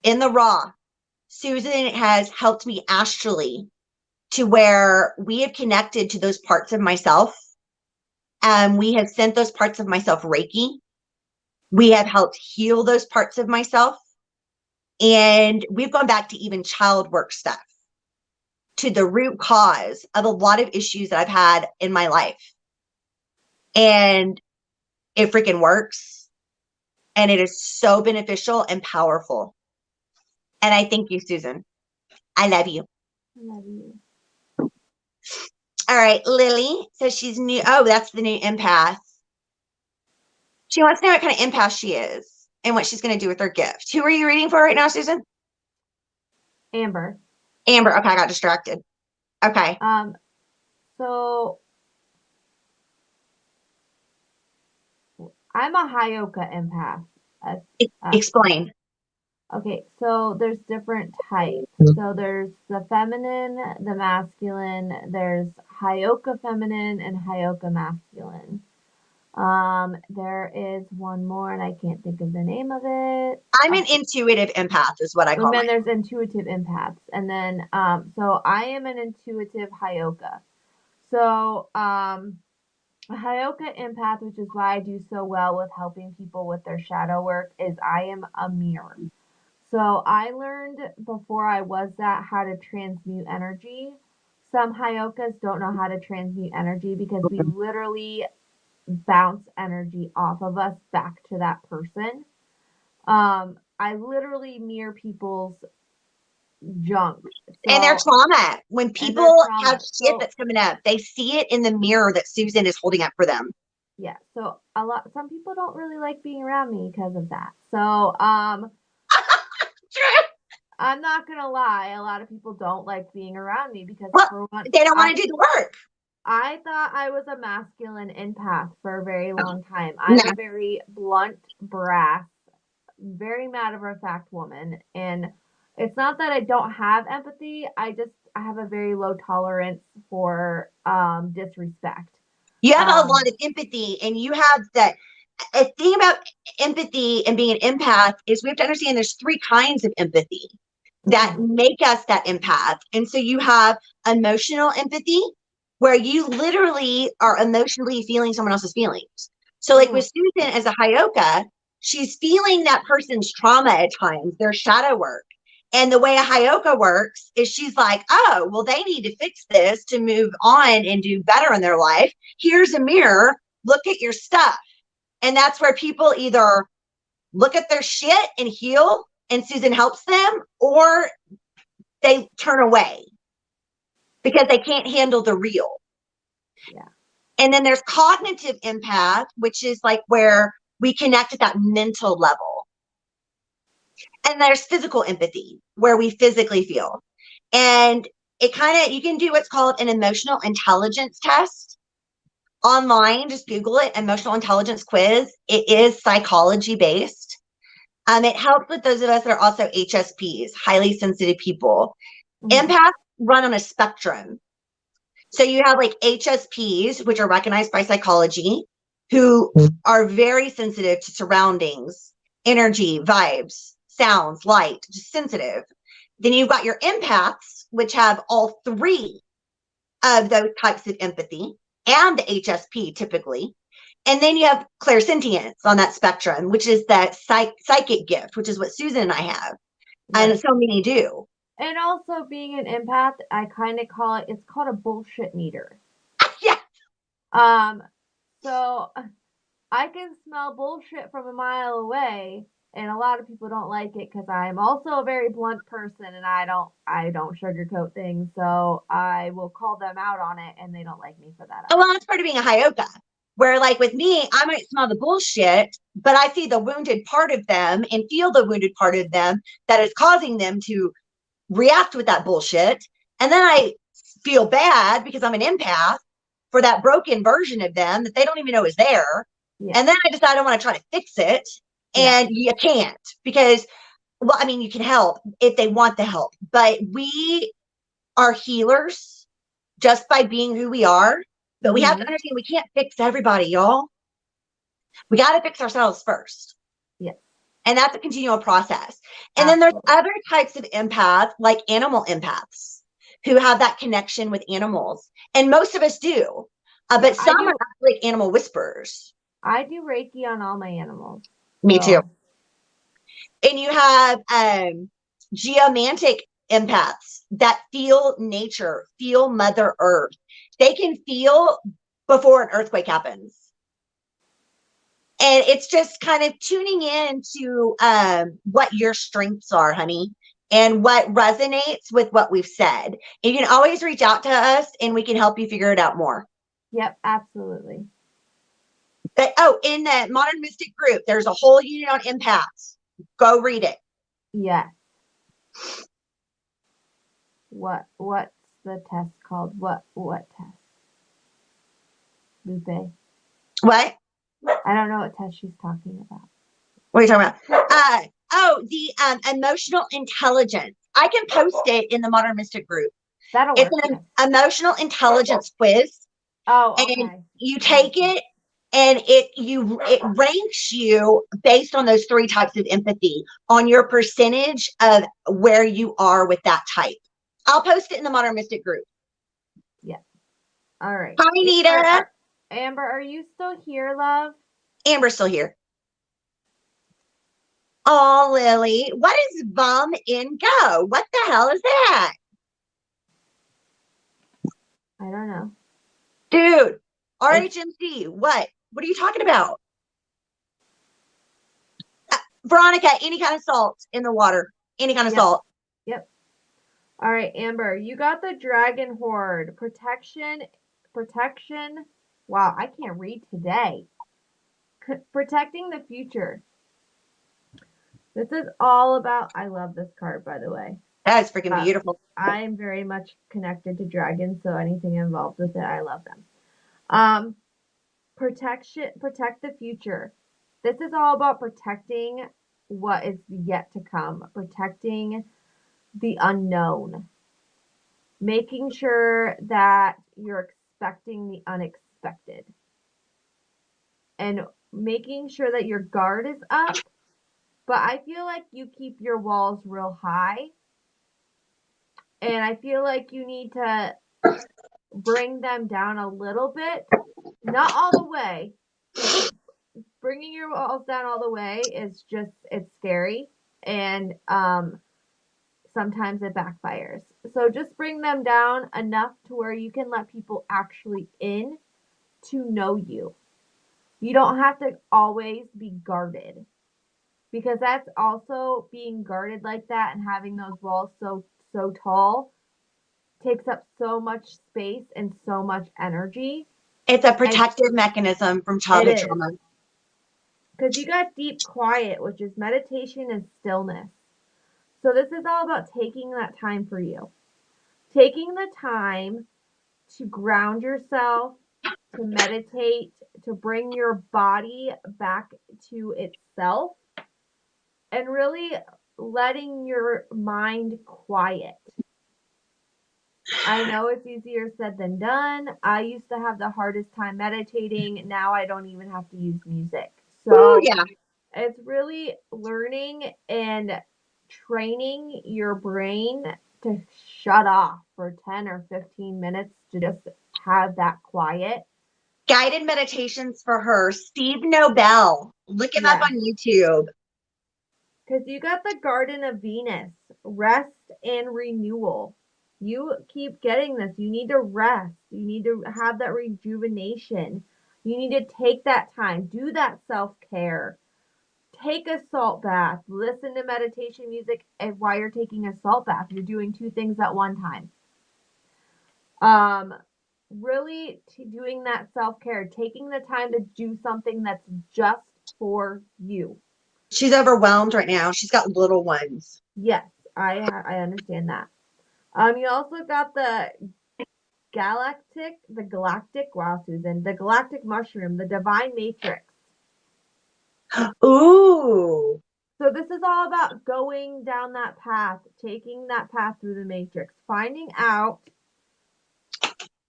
in the raw, Susan has helped me astrally to where we have connected to those parts of myself. We have sent those parts of myself Reiki. We have helped heal those parts of myself. And we've gone back to even child work stuff, to the root cause of a lot of issues that I've had in my life. And it freaking works. And it is so beneficial and powerful. And I thank you, Susan. I love you. I love you. All right, Lily says she's new. Oh, that's the new empath. She wants to know what kind of empath she is and what she's going to do with her gift. Who are you reading for right now, Susan? Amber. Amber. Okay, I got distracted. Okay. So I'm a Hyoka empath. Explain. Okay, so there's different types. So there's the feminine, the masculine, there's Hyoka feminine and Hyoka masculine. There is one more and I can't think of the name of it. I'm an intuitive empath is what I call And then it. there's intuitive empaths. And then so I am an intuitive Hyoka. So a Hyoka empath, which is why I do so well with helping people with their shadow work, is I am a mirror. So I learned before I was that how to transmute energy. Some Hyokas don't know how to transmute energy because we literally bounce energy off of us back to that person. I literally mirror people's junk. And their trauma. When people have shit that's coming up, they see it in the mirror that Susan is holding up for them. Yeah. So some people don't really like being around me because of that. So, I'm not gonna lie, a lot of people don't like being around me because for one, they don't want to do the work. I thought I was a masculine empath for a very long time. I'm a very blunt, brass, very matter-of-fact woman, and it's not that I don't have empathy. I have a very low tolerance for disrespect. You have a lot of empathy, and you have that. A thing about empathy and being an empath is we have to understand there's 3 kinds of empathy that make us that empath. And so you have emotional empathy, where you literally are emotionally feeling someone else's feelings. So like with Susan as a Hyoka, she's feeling that person's trauma at times, their shadow work. And the way a Hyoka works is she's like, oh, well, they need to fix this to move on and do better in their life. Here's a mirror. Look at your stuff. And that's where people either look at their shit and heal, and Susan helps them, or they turn away because they can't handle the real. Yeah. And then there's cognitive empath, which is like where we connect at that mental level. And there's physical empathy, where we physically feel. And it kind of, you can do what's called an emotional intelligence test online. Just Google it, emotional intelligence quiz. It is psychology based. It helps with those of us that are also HSPs, highly sensitive people. Empaths run on a spectrum. So you have like HSPs, which are recognized by psychology, who are very sensitive to surroundings, energy, vibes, sounds, light, just sensitive. Then you've got your empaths, which have all 3 of those types of empathy, and the HSP typically. And then you have clairsentience on that spectrum, which is that psychic gift, which is what Susan and I have. Right. And so many do. And also being an empath, I kind of call it's called a bullshit meter. Yeah. So I can smell bullshit from a mile away, and a lot of people don't like it because I'm also a very blunt person and I don't sugarcoat things. So I will call them out on it and they don't like me for that. Oh, well, that's part of being a Hyoka. Where like with me, I might smell the bullshit, but I see the wounded part of them and feel the wounded part of them that is causing them to react with that bullshit. And then I feel bad because I'm an empath for that broken version of them that they don't even know is there. Yeah. And then I decide I want to try to fix it. And you can't because, well, I mean, you can help if they want the help, but we are healers just by being who we are. But we have to understand we can't fix everybody, y'all. We got to fix ourselves first. Yeah. And that's a continual process. And then there's other types of empaths, like animal empaths, who have that connection with animals. And most of us do. But some are like animal whisperers. I do Reiki on all my animals. Me too. And you have geomantic empaths that feel nature, feel Mother Earth. They can feel before an earthquake happens. And it's just kind of tuning in to what your strengths are, honey, and what resonates with what we've said. You can always reach out to us and we can help you figure it out more. Yep, absolutely. But in the Modern Mystic group, there's a whole unit on empaths. Go read it. Yeah. What's the test called? What test? Lupe. What? I don't know what test she's talking about. What are you talking about? The emotional intelligence. I can post it in the Modern Mystic group. That'll work. It's an emotional intelligence quiz. Oh, okay. And you take it and it ranks you based on those 3 types of empathy on your percentage of where you are with that type. I'll post it in the Modern Mystic group. Yeah. All right. Hi, Nita. Amber, are you still here, love? Amber's still here. Oh, Lily, what is bum in go? What the hell is that? I don't know. Dude, RHMC, what? What are you talking about? Veronica, any kind of salt in the water. Any kind of salt. Yep. All right, Amber, you got the Dragon Horde. Protection. Wow, I can't read today. Protecting the future. This is all about, I love this card, by the way. That is freaking beautiful. I'm very much connected to dragons, so anything involved with it, I love them. Protect the future. This is all about protecting what is yet to come, protecting the unknown, making sure that you're expecting the unexpected, and making sure that your guard is up. But I feel like you keep your walls real high. And I feel like you need to bring them down a little bit. Not all the way. Bringing your walls down all the way is just, it's scary. And sometimes it backfires. So just bring them down enough to where you can let people actually in to know you. You don't have to always be guarded. Because that's also being guarded like that and having those walls so tall takes up so much space and so much energy. It's a protective mechanism from childhood trauma. Because you got deep quiet, which is meditation and stillness. So this is all about taking that time for you. Taking the time to ground yourself, to meditate, to bring your body back to itself, and really letting your mind quiet. I know it's easier said than done. I used to have the hardest time meditating. Now I don't even have to use music. So it's really learning and training your brain to shut off for 10 or 15 minutes to just have that quiet. Guided meditations for her. Steve Nobel. Look him up on YouTube. Because you got the Garden of Venus, rest and renewal. You keep getting this. You need to rest. You need to have that rejuvenation. You need to take that time. Do that self-care. Take a salt bath. Listen to meditation music while you're taking a salt bath. You're doing 2 things at one time. Really doing that self-care. Taking the time to do something that's just for you. She's overwhelmed right now. She's got little ones. Yes, I understand that. You also got the galactic mushroom, the divine matrix. Ooh. So this is all about going down that path, taking that path through the matrix, finding out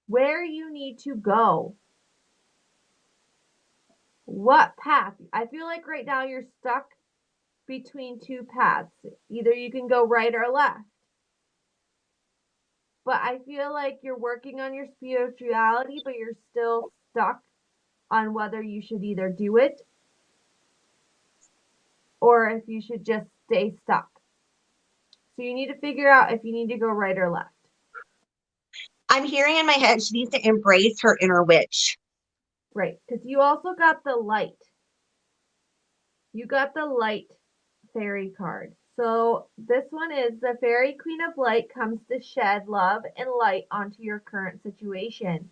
where you need to go. What path? I feel like right now you're stuck between two paths. Either you can go right or left. But I feel like you're working on your spirituality, but you're still stuck on whether you should either do it or if you should just stay stuck. So you need to figure out if you need to go right or left. I'm hearing in my head she needs to embrace her inner witch. Right, because you also got the light. You got the light fairy card. So this one is the fairy queen of light comes to shed love and light onto your current situation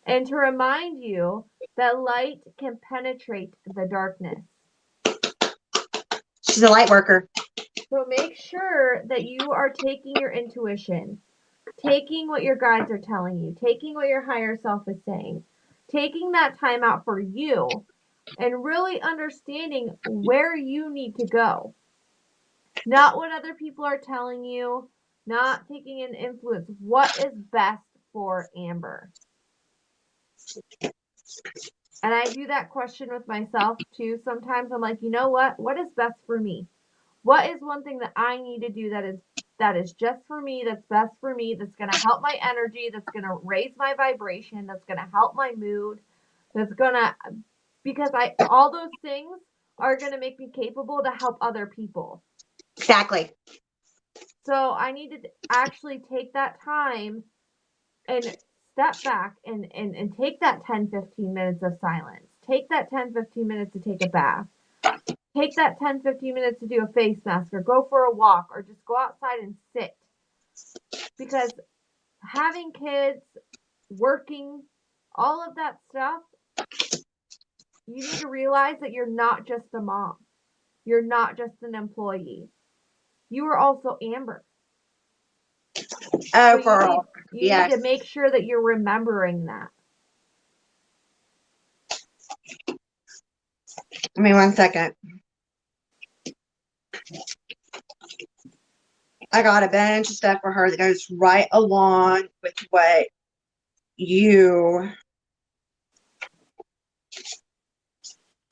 and to remind you that light can penetrate the darkness. She's a light worker. So make sure that you are taking your intuition, taking what your guides are telling you, taking what your higher self is saying, taking that time out for you and really understanding where you need to go. Not what other people are telling you, not taking an influence. What is best for Amber? And I do that question with myself too. Sometimes I'm like, you know what? What is best for me? What is one thing that I need to do that is just for me, that's best for me, that's going to help my energy, that's going to raise my vibration, that's going to help my mood, that's going to because all those things are going to make me capable to help other people. Exactly. So I need to actually take that time and step back and take that 10-15 minutes of silence. Take that 10-15 minutes to take a bath. Take that 10-15 minutes to do a face mask or go for a walk or just go outside and sit. Because having kids, working, all of that stuff, you need to realize that you're not just a mom. You're not just an employee. You are also Amber. Oh, So girl. you need to make sure that you're remembering that. Give me 1 second. I got a bunch of stuff for her that goes right along with what you.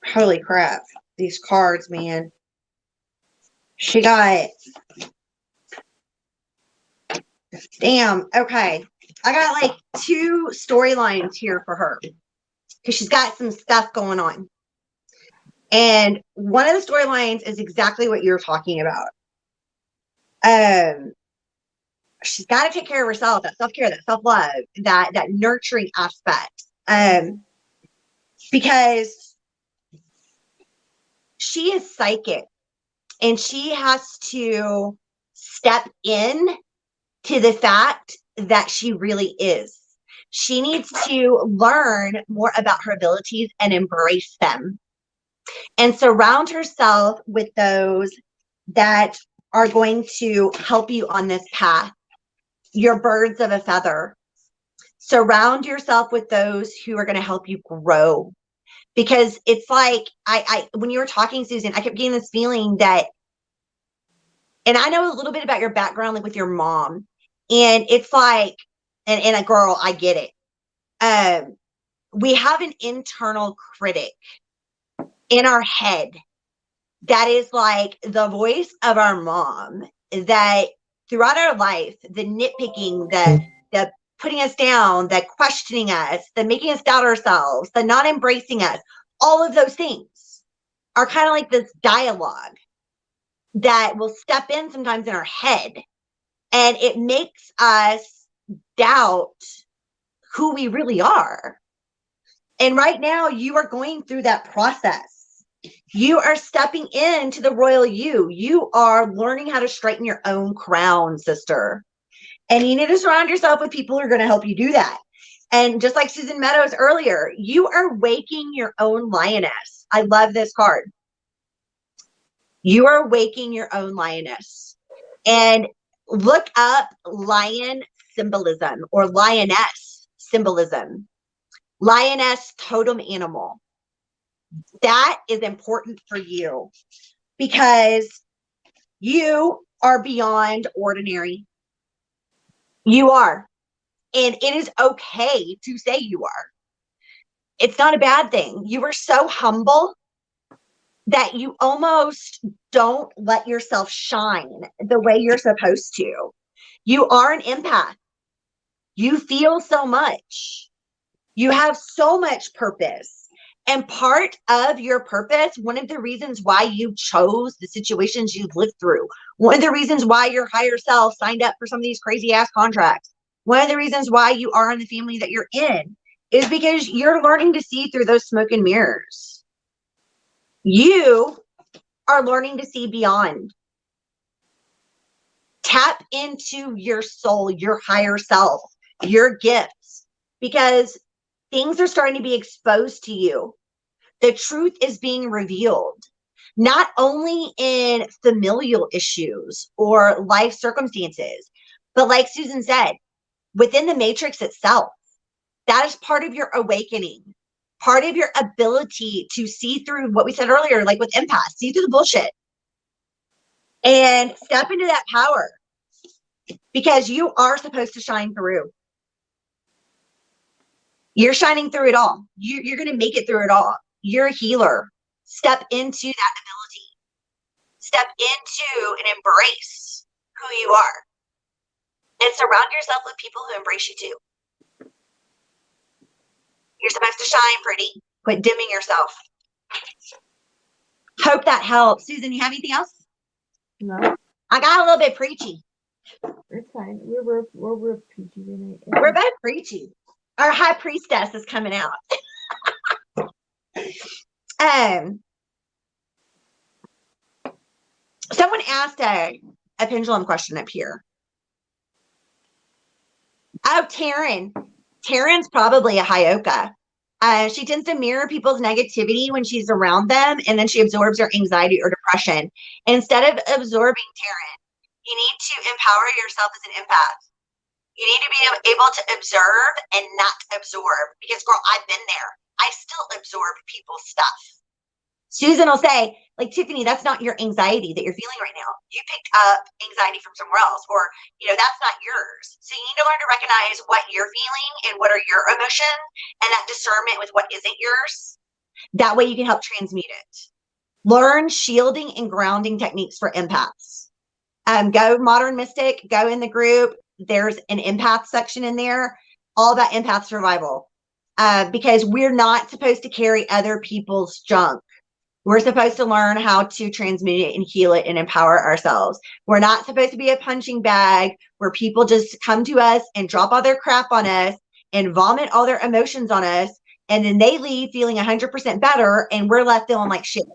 Holy crap. These cards, man. She got. Damn. Okay. I got like 2 storylines here for her because she's got some stuff going on. And one of the storylines is exactly what you're talking about. She's got to take care of herself, that self-care, that self-love, that nurturing aspect. Because she is psychic and she has to step in to the fact that she really is. She needs to learn more about her abilities and embrace them and surround herself with those that are going to help you on this path. Your birds of a feather. Surround yourself with those who are going to help you grow. Because it's like, I when you were talking, Susan, I kept getting this feeling that, and I know a little bit about your background, like with your mom, and it's like, and a girl, I get it. We have an internal critic in our head that is like the voice of our mom that throughout our life, the nitpicking, the putting us down, the questioning us, the making us doubt ourselves, the not embracing us, all of those things are kind of like this dialogue that will step in sometimes in our head. And it makes us doubt who we really are. And right now, you are going through that process. You are stepping into the royal you. You are learning how to straighten your own crown, sister. And you need to surround yourself with people who are going to help you do that. And just like Susan Meadows earlier, you are waking your own lioness. I love this card. You are waking your own lioness. And look up lion symbolism or lioness symbolism. Lioness totem animal. That is important for you because you are beyond ordinary. You are. And it is okay to say you are. It's not a bad thing. You are so humble that you almost don't let yourself shine the way you're supposed to. You are an empath. You feel so much. You have so much purpose. And part of your purpose, one of the reasons why you chose the situations you've lived through, one of the reasons why your higher self signed up for some of these crazy ass contracts, one of the reasons why you are in the family that you're in is because you're learning to see through those smoke and mirrors. You are learning to see beyond. Tap into your soul, your higher self, your gifts, because things are starting to be exposed to you. The truth is being revealed, not only in familial issues or life circumstances, but like Susan said, within the matrix itself. That is part of your awakening, part of your ability to see through what we said earlier, like with empaths, see through the bullshit and step into that power because you are supposed to shine through. You're shining through it all. You're going to make it through it all. You're a healer. Step into that ability. Step into and embrace who you are. And surround yourself with people who embrace you too. You're supposed to shine pretty. Quit dimming yourself. Hope that helps. Susan, you have anything else? No, I got a little bit preachy. it's fine. We're peachy tonight. We're both preachy. Our high priestess is coming out. Someone asked a pendulum question up here. Oh, Taryn. Taryn's probably a Hyoka. She tends to mirror people's negativity when she's around them, and then she absorbs their anxiety or depression. Instead of absorbing Taryn, you need to empower yourself as an empath. You need to be able to observe and not absorb. Because, girl, I've been there. I still absorb people's stuff. Susan will say, like, Tiffany, that's not your anxiety that you're feeling right now. You picked up anxiety from somewhere else, or, that's not yours. So you need to learn to recognize what you're feeling and what are your emotions and that discernment with what isn't yours. That way you can help transmute it. Learn shielding and grounding techniques for empaths. Go Modern Mystic, go in the group. There's an empath section in there, all about empath survival. Because we're not supposed to carry other people's junk. We're supposed to learn how to transmute it and heal it and empower ourselves. We're not supposed to be a punching bag where people just come to us and drop all their crap on us and vomit all their emotions on us. And then they leave feeling 100% better and we're left feeling like shit.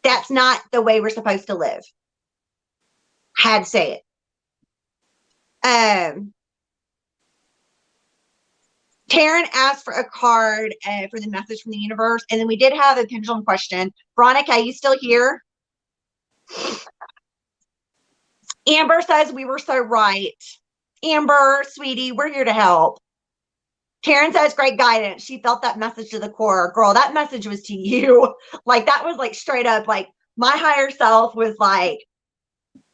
That's not the way we're supposed to live. Had to say it. Taryn asked for a card for the message from the universe. And then we did have a pendulum question. Veronica, are you still here? Amber says we were so right. Amber, sweetie, we're here to help. Taryn says great guidance. She felt that message to the core. Girl, that message was to you. Like, that was like straight up, like my higher self was like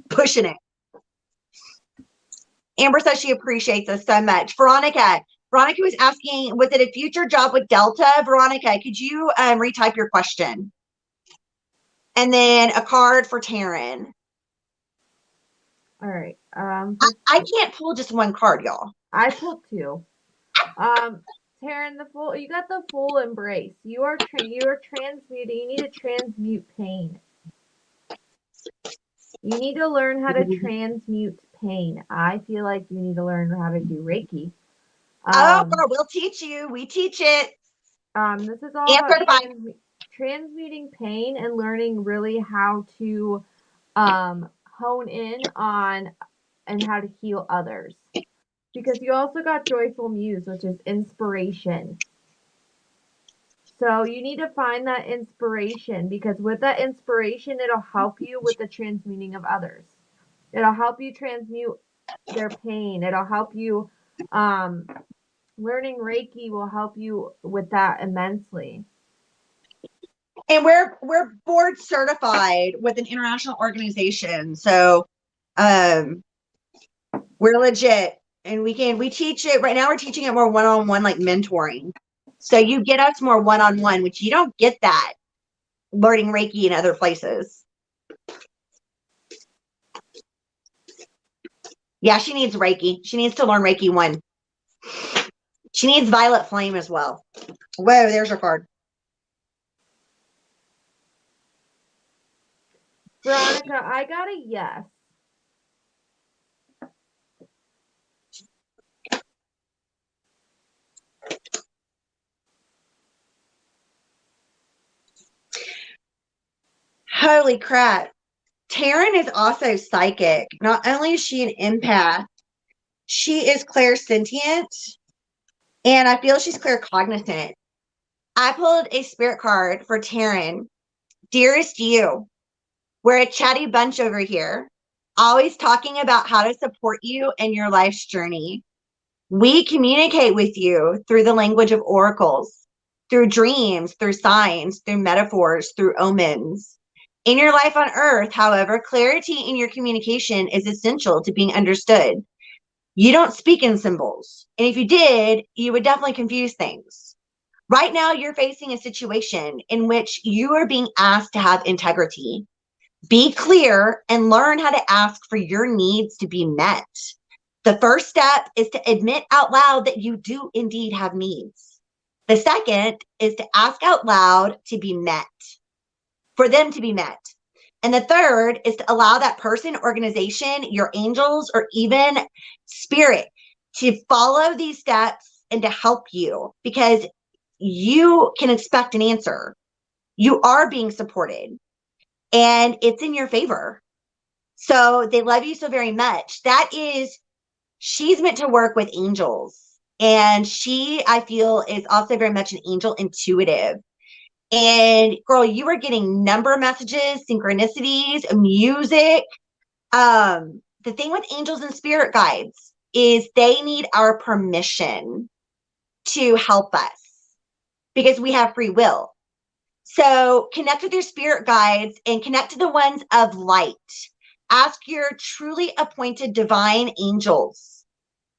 pushing it. Amber says she appreciates us so much. Veronica was asking, was it a future job with Delta? Veronica, could you retype your question? And then a card for Taryn. All right. I can't pull just one card, y'all. I pulled two. Taryn, you got the full embrace. You are transmuting. You need to transmute pain. You need to learn how to transmute pain. I feel like you need to learn how to do Reiki. Girl, we'll teach you. We teach it. This is all about transmuting pain and learning really how to hone in on and how to heal others. Because you also got Joyful Muse, which is inspiration. So you need to find that inspiration, because with that inspiration, it'll help you with the transmuting of others. It'll help you transmute their pain. It'll help you, learning Reiki will help you with that immensely. And we're board certified with an international organization. So we're legit, and we teach it right now. We're teaching it more one-on-one, like mentoring. So you get us more one-on-one, which you don't get that learning Reiki in other places. Yeah, she needs Reiki. She needs to learn Reiki 1. She needs Violet Flame as well. Whoa, there's her card. Veronica, I got a yes. Holy crap. Taryn is also psychic. Not only is she an empath, she is clairsentient, and I feel she's claircognizant. I pulled a spirit card for Taryn. Dearest you, we're a chatty bunch over here, always talking about how to support you in your life's journey. We communicate with you through the language of oracles, through dreams, through signs, through metaphors, through omens. In your life on earth, however, clarity in your communication is essential to being understood. You don't speak in symbols. And if you did, you would definitely confuse things. Right now, you're facing a situation in which you are being asked to have integrity. Be clear and learn how to ask for your needs to be met. The first step is to admit out loud that you do indeed have needs. The second is to ask out loud to be met, for them to be met. And the third is to allow that person, organization, your angels, or even spirit to follow these steps and to help you, because you can expect an answer. You are being supported and it's in your favor. So they love you so very much. She's meant to work with angels. And she, I feel, is also very much an angel intuitive. And girl, you are getting number messages, synchronicities, music. The thing with angels and spirit guides is they need our permission to help us because we have free will. So connect with your spirit guides and connect to the ones of light. Ask your truly appointed divine angels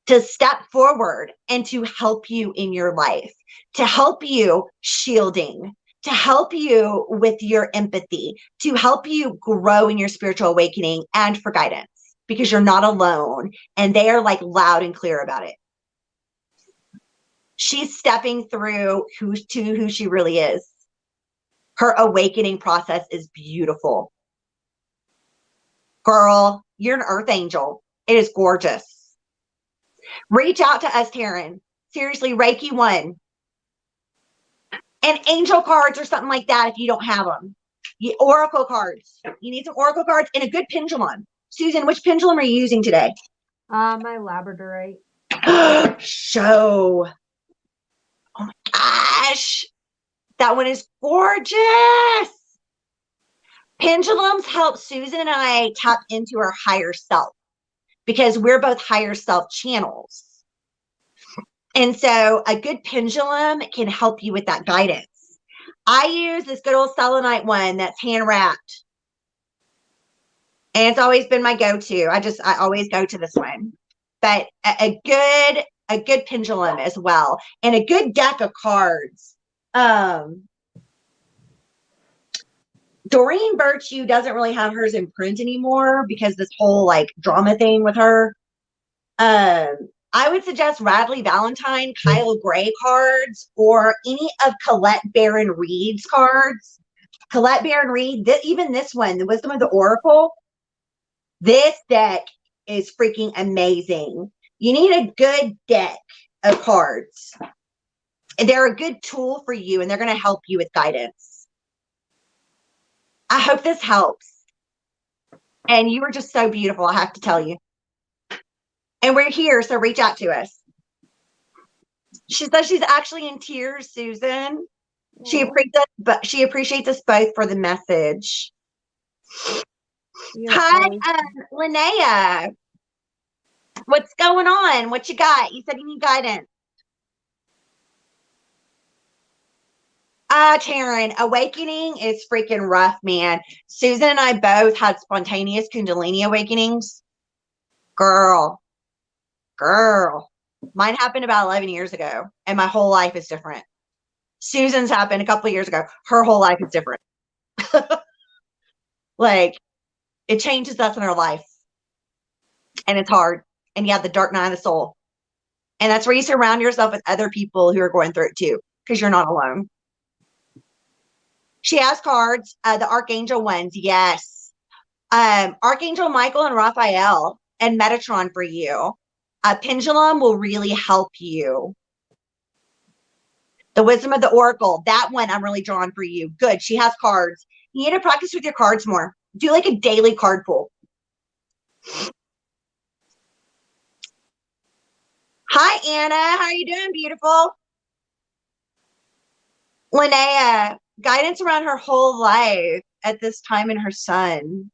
to step forward and to help you in your life, to help you shielding, to help you with your empathy, to help you grow in your spiritual awakening, and for guidance, because you're not alone. And they are like loud and clear about it. She's stepping through who she really is. Her awakening process is beautiful. Girl, you're an earth angel. It is gorgeous. Reach out to us, Taryn. Seriously, Reiki 1. And angel cards or something like that if you don't have them. Oracle cards. You need some oracle cards and a good pendulum. Susan, which pendulum are you using today? My labradorite. Show. Oh my gosh. That one is gorgeous. Pendulums help Susan and I tap into our higher self because we're both higher self channels. And so a good pendulum can help you with that guidance. I use this good old Selenite one that's hand wrapped. And it's always been my go-to. I always go to this one. But a good pendulum as well. And a good deck of cards. Doreen Birchue doesn't really have hers in print anymore because this whole like drama thing with her. I would suggest Radley Valentine, Kyle Gray cards, or any of Colette Baron Reed's cards. Colette Baron Reed, even this one, the Wisdom of the Oracle, this deck is freaking amazing. You need a good deck of cards. They're a good tool for you, and they're going to help you with guidance. I hope this helps. And you are just so beautiful, I have to tell you. And we're here, so reach out to us. She says she's actually in tears, Susan. She appreciates us both for the message. Hi, Linnea. What's going on? What you got? You said you need guidance. Taryn, awakening is freaking rough, man. Susan and I both had spontaneous Kundalini awakenings. Girl. Mine happened about 11 years ago, and my whole life is different. Susan's happened a couple of years ago. Her whole life is different. Like, it changes us in our life, and it's hard. And you have the dark night of the soul. And that's where you surround yourself with other people who are going through it too, because you're not alone. She has cards, the Archangel ones, yes. Archangel Michael and Raphael and Metatron for you. Pendulum will really help you. The Wisdom of the Oracle, that one I'm really drawn for you. Good, she has cards. You need to practice with your cards more. Do like a daily card pull. Hi, Anna. How are you doing, beautiful? Linnea, guidance around her whole life at this time in her son.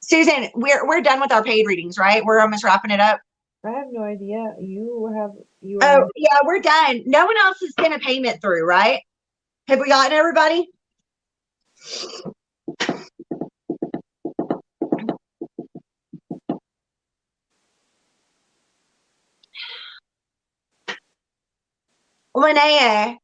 Susan, we're done with our paid readings, right? We're almost wrapping it up. I have no idea. Oh, yeah, we're done. No one else has sent a payment through, right? Have we gotten everybody? Linnea.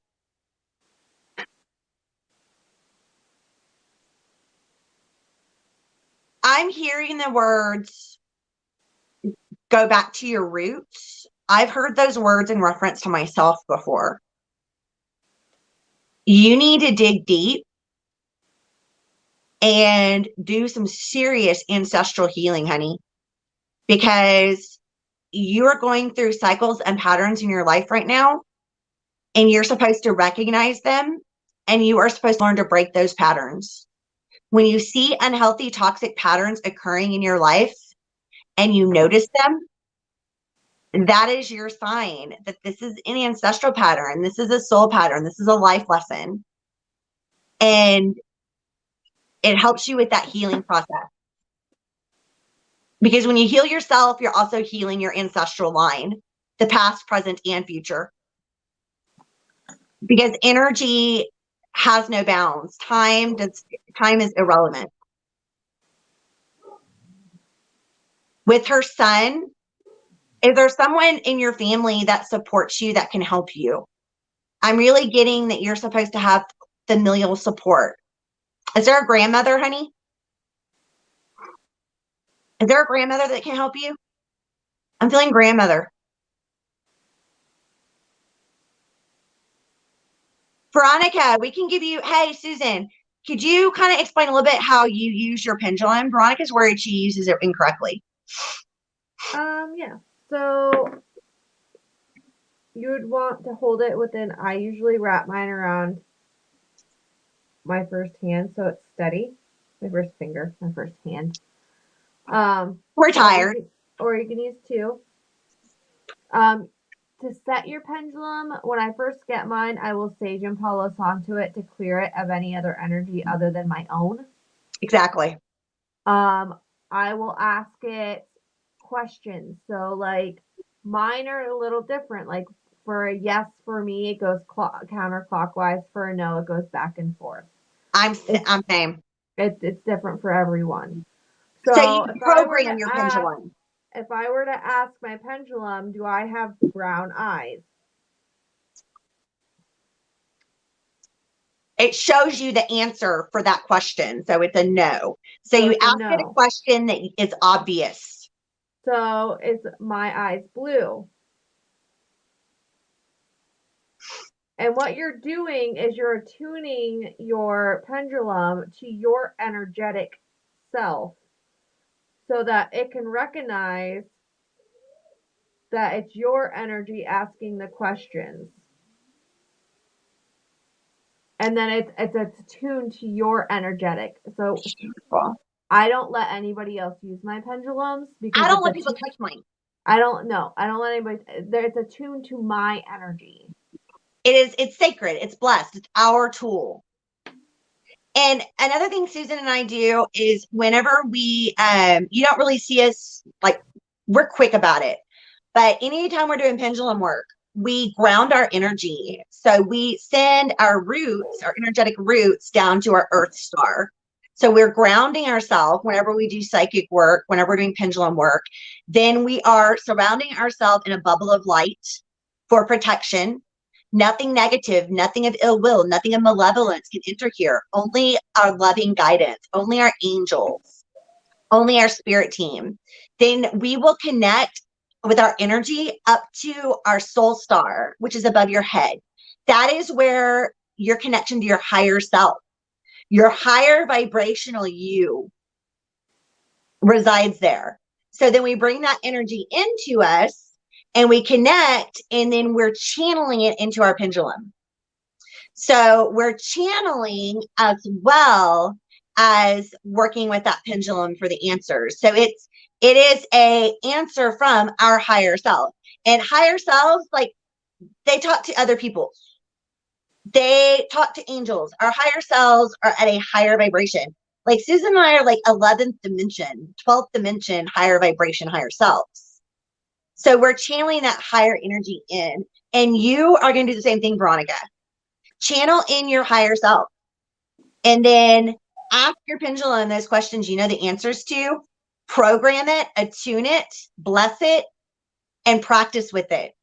I'm hearing the words, go back to your roots. I've heard those words in reference to myself before. You need to dig deep and do some serious ancestral healing, honey, because you are going through cycles and patterns in your life right now, and you're supposed to recognize them, and you are supposed to learn to break those patterns. When you see unhealthy, toxic patterns occurring in your life and you notice them, that is your sign that this is an ancestral pattern. This is a soul pattern. This is a life lesson. And it helps you with that healing process. Because when you heal yourself, you're also healing your ancestral line, the past, present, and future. Because energy has no bounds. Time is irrelevant. With her son, is there someone in your family that supports you that can help you? I'm really getting that you're supposed to have familial support. Is there a grandmother, honey? Is there a grandmother that can help you? I'm feeling grandmother. Veronica, we can give you, hey, Susan, could you kind of explain a little bit how you use your pendulum? Veronica's worried she uses it incorrectly. Yeah. So you would want to hold it within, I usually wrap mine around my first hand so it's steady. My first finger, my first hand. We're tired. Or you can use two. To set your pendulum, when I first get mine, I will sage and Palo Santo it to clear it of any other energy other than my own. Exactly. I will ask it questions. So, like, mine are a little different. Like, for a yes for me, it goes counterclockwise. For a no, it goes back and forth. I'm same. It's different for everyone. So you if program your pendulum. If I were to ask my pendulum, do I have brown eyes? It shows you the answer for that question. So it's a no. So you ask it a question that is obvious. So is my eyes blue? And what you're doing is you're attuning your pendulum to your energetic self so that it can recognize that it's your energy asking the questions. And then it's attuned to your energetic. So beautiful. I don't let anybody else use my pendulums because I don't let people touch mine. I don't let anybody. It's attuned to my energy. It's sacred. It's blessed. It's our tool. And another thing Susan and I do is whenever we, you don't really see us, like, we're quick about it. But anytime we're doing pendulum work, we ground our energy. So we send our roots, our energetic roots, down to our earth star. So we're grounding ourselves whenever we do psychic work, whenever we're doing pendulum work. Then we are surrounding ourselves in a bubble of light for protection. Nothing negative, nothing of ill will, nothing of malevolence can enter here. Only our loving guidance, only our angels, only our spirit team. Then we will connect with our energy up to our soul star, which is above your head. That is where your connection to your higher self, your higher vibrational you resides there. So then we bring that energy into us and we connect, and then we're channeling it into our pendulum. So we're channeling as well as working with that pendulum for the answers. So it is a answer from our higher self. And higher selves, like, they talk to other people. They talk to angels. Our higher selves are at a higher vibration. Like Susan and I are like 11th dimension, 12th dimension, higher vibration, higher selves. So we're channeling that higher energy in. And you are going to do the same thing, Veronica. Channel in your higher self. And then ask your pendulum those questions you know the answers to. Program it, attune it, bless it, and practice with it.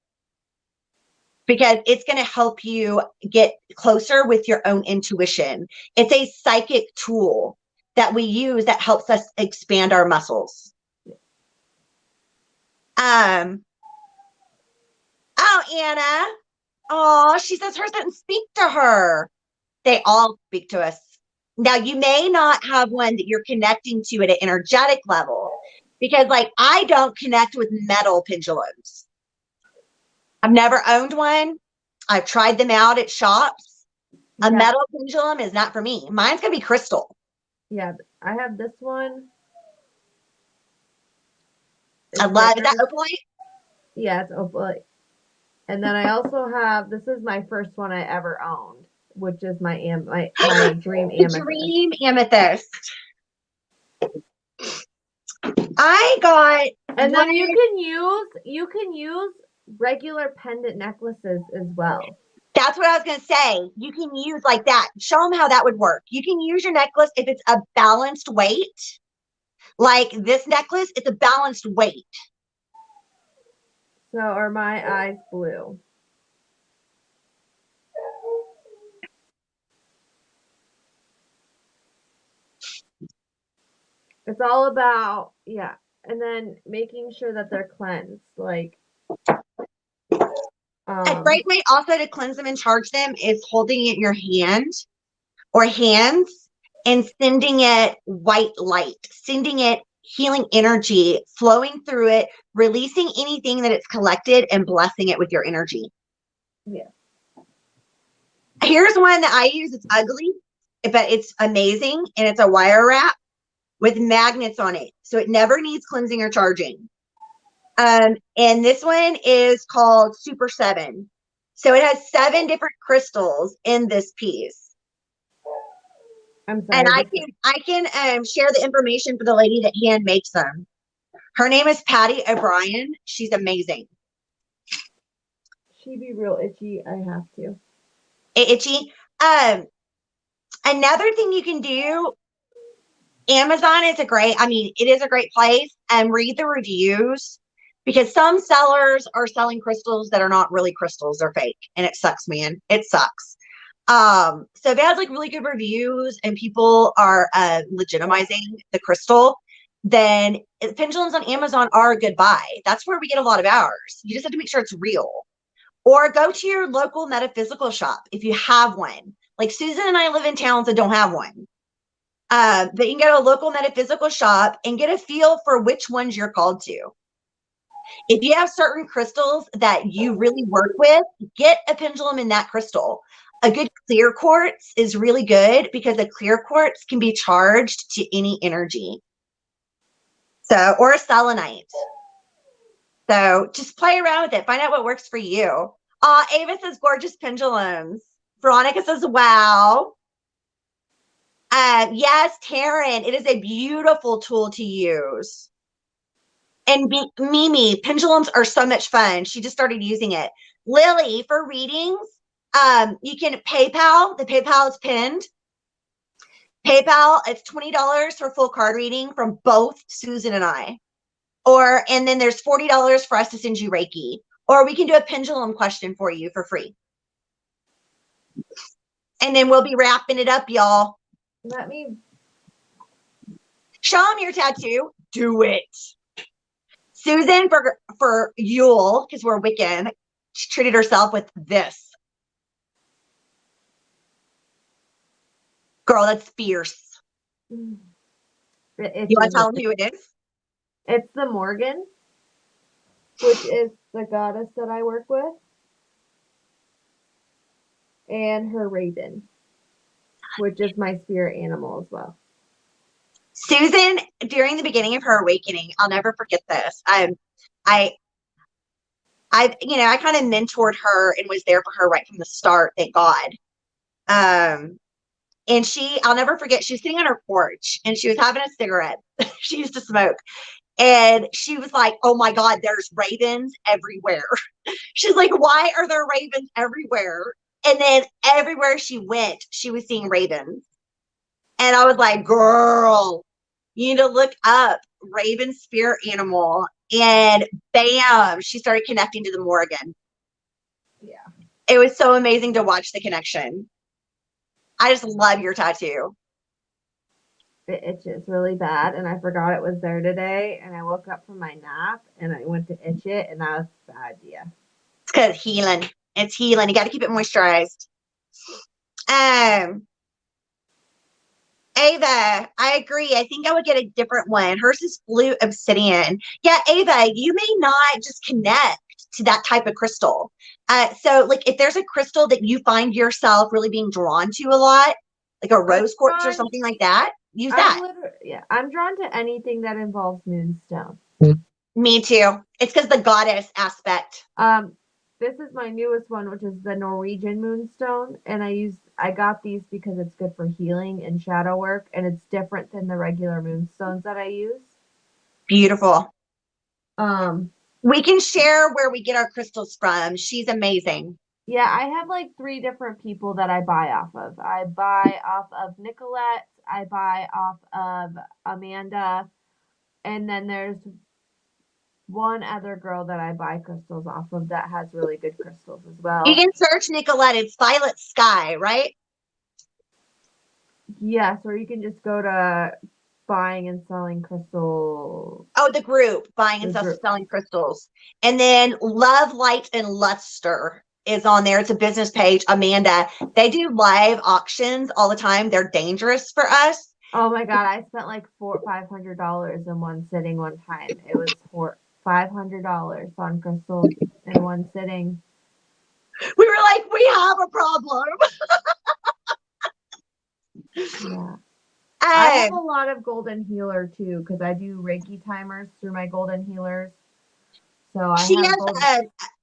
Because it's going to help you get closer with your own intuition. It's a psychic tool that we use that helps us expand our muscles. Oh, Anna. Oh, she says hers doesn't speak to her. They all speak to us. Now, you may not have one that you're connecting to at an energetic level, because like I don't connect with metal pendulums. I've never owned one. I've tried them out at shops. A metal pendulum is not for me. Mine's going to be crystal. Yeah, I have this one. I love it. Is that opalite? Yeah, it's opalite. And then I also have, this is my first one I ever owned, which is my dream amethyst. Dream amethyst. I got, and then you can use regular pendant necklaces as well. That's what I was going to say. You can use like that. Show them how that would work. You can use your necklace if it's a balanced weight. Like this necklace, it's a balanced weight. So are my eyes blue? It's all about, yeah. And then making sure that they're cleansed. Like, a great way also to cleanse them and charge them is holding it in your hand or hands and sending it white light, sending it healing energy, flowing through it, releasing anything that it's collected and blessing it with your energy. Yeah. Here's one that I use. It's ugly, but it's amazing. And it's a wire wrap with magnets on it. So it never needs cleansing or charging. And this one is called Super 7. So it has 7 different crystals in this piece. I'm sorry. And I can share the information for the lady that hand makes them. Her name is Patty O'Brien. She's amazing. She be real itchy. I have to. Itchy. Another thing you can do, Amazon is it is a great place, and read the reviews, because some sellers are selling crystals that are not really crystals. They're fake, and it sucks, man. It sucks. So if it has like really good reviews and people are legitimizing the crystal, then pendulums on Amazon are a good buy. That's where we get a lot of ours. You just have to make sure it's real. Or go to your local metaphysical shop if you have one. Like Susan and I live in towns that don't have one. But you can go to a local metaphysical shop and get a feel for which ones you're called to. If you have certain crystals that you really work with, get a pendulum in that crystal. A good clear quartz is really good because a clear quartz can be charged to any energy. So, or a selenite. So just play around with it. Find out what works for you. Ava says gorgeous pendulums. Veronica says, wow. Yes, Taryn, it is a beautiful tool to use. And Mimi, pendulums are so much fun. She just started using it. Lily, for readings, you can PayPal. The PayPal is pinned. PayPal, it's $20 for full card reading from both Susan and I. And then there's $40 for us to send you Reiki. Or we can do a pendulum question for you for free. And then we'll be wrapping it up, y'all. Let me show them your tattoo. Do it. Susan, for Yule, because we're Wiccan, she treated herself with this. Girl, that's fierce. You want to tell them who it is? It's the Morgan, which is the goddess that I work with, and her Raven, which is my spirit animal as well. Susan, during the beginning of her awakening, I'll never forget this. I kind of mentored her and was there for her right from the start, thank God. And I'll never forget, she was sitting on her porch and she was having a cigarette. She used to smoke. And she was like, oh my God, there's ravens everywhere. She's like, why are there ravens everywhere? And then everywhere she went, she was seeing ravens. And I was like, girl, you need to look up Raven spirit animal. And bam, she started connecting to the Morgan. Yeah. It was so amazing to watch the connection. I just love your tattoo. It itches really bad, and I forgot it was there today, and I woke up from my nap, and I went to itch it, and that was a bad idea. It's because healing. It's healing. You got to keep it moisturized. Ava, I agree. I think I would get a different one. Hers is blue obsidian. Yeah, Ava, you may not just connect to that type of crystal. So, like, if there's a crystal that you find yourself really being drawn to a lot, like a rose quartz or something like that, use that. I'm drawn to anything that involves Moonstone. Me too. It's because the goddess aspect. This is my newest one, which is the Norwegian Moonstone, and I got these because it's good for healing and shadow work, and it's different than the regular moonstones that I use. Beautiful. We can share where we get our crystals from. She's amazing. Yeah, I have like 3 different people that I buy off of. I buy off of Nicolette, I buy off of Amanda, and then there's one other girl that I buy crystals off of that has really good crystals as well. You can search Nicolette. It's Violet Sky, right? Yes, or you can just go to buying and selling crystals. Oh, the group, buying and selling crystals. And then Love, Light, and Luster is on there. It's a business page. Amanda, they do live auctions all the time. They're dangerous for us. Oh my God, I spent like $500 in one sitting one time. It was $500 on crystals in one sitting. We were like, we have a problem. Yeah. I have a lot of golden healer too, because I do Reiki timers through my golden healers. So she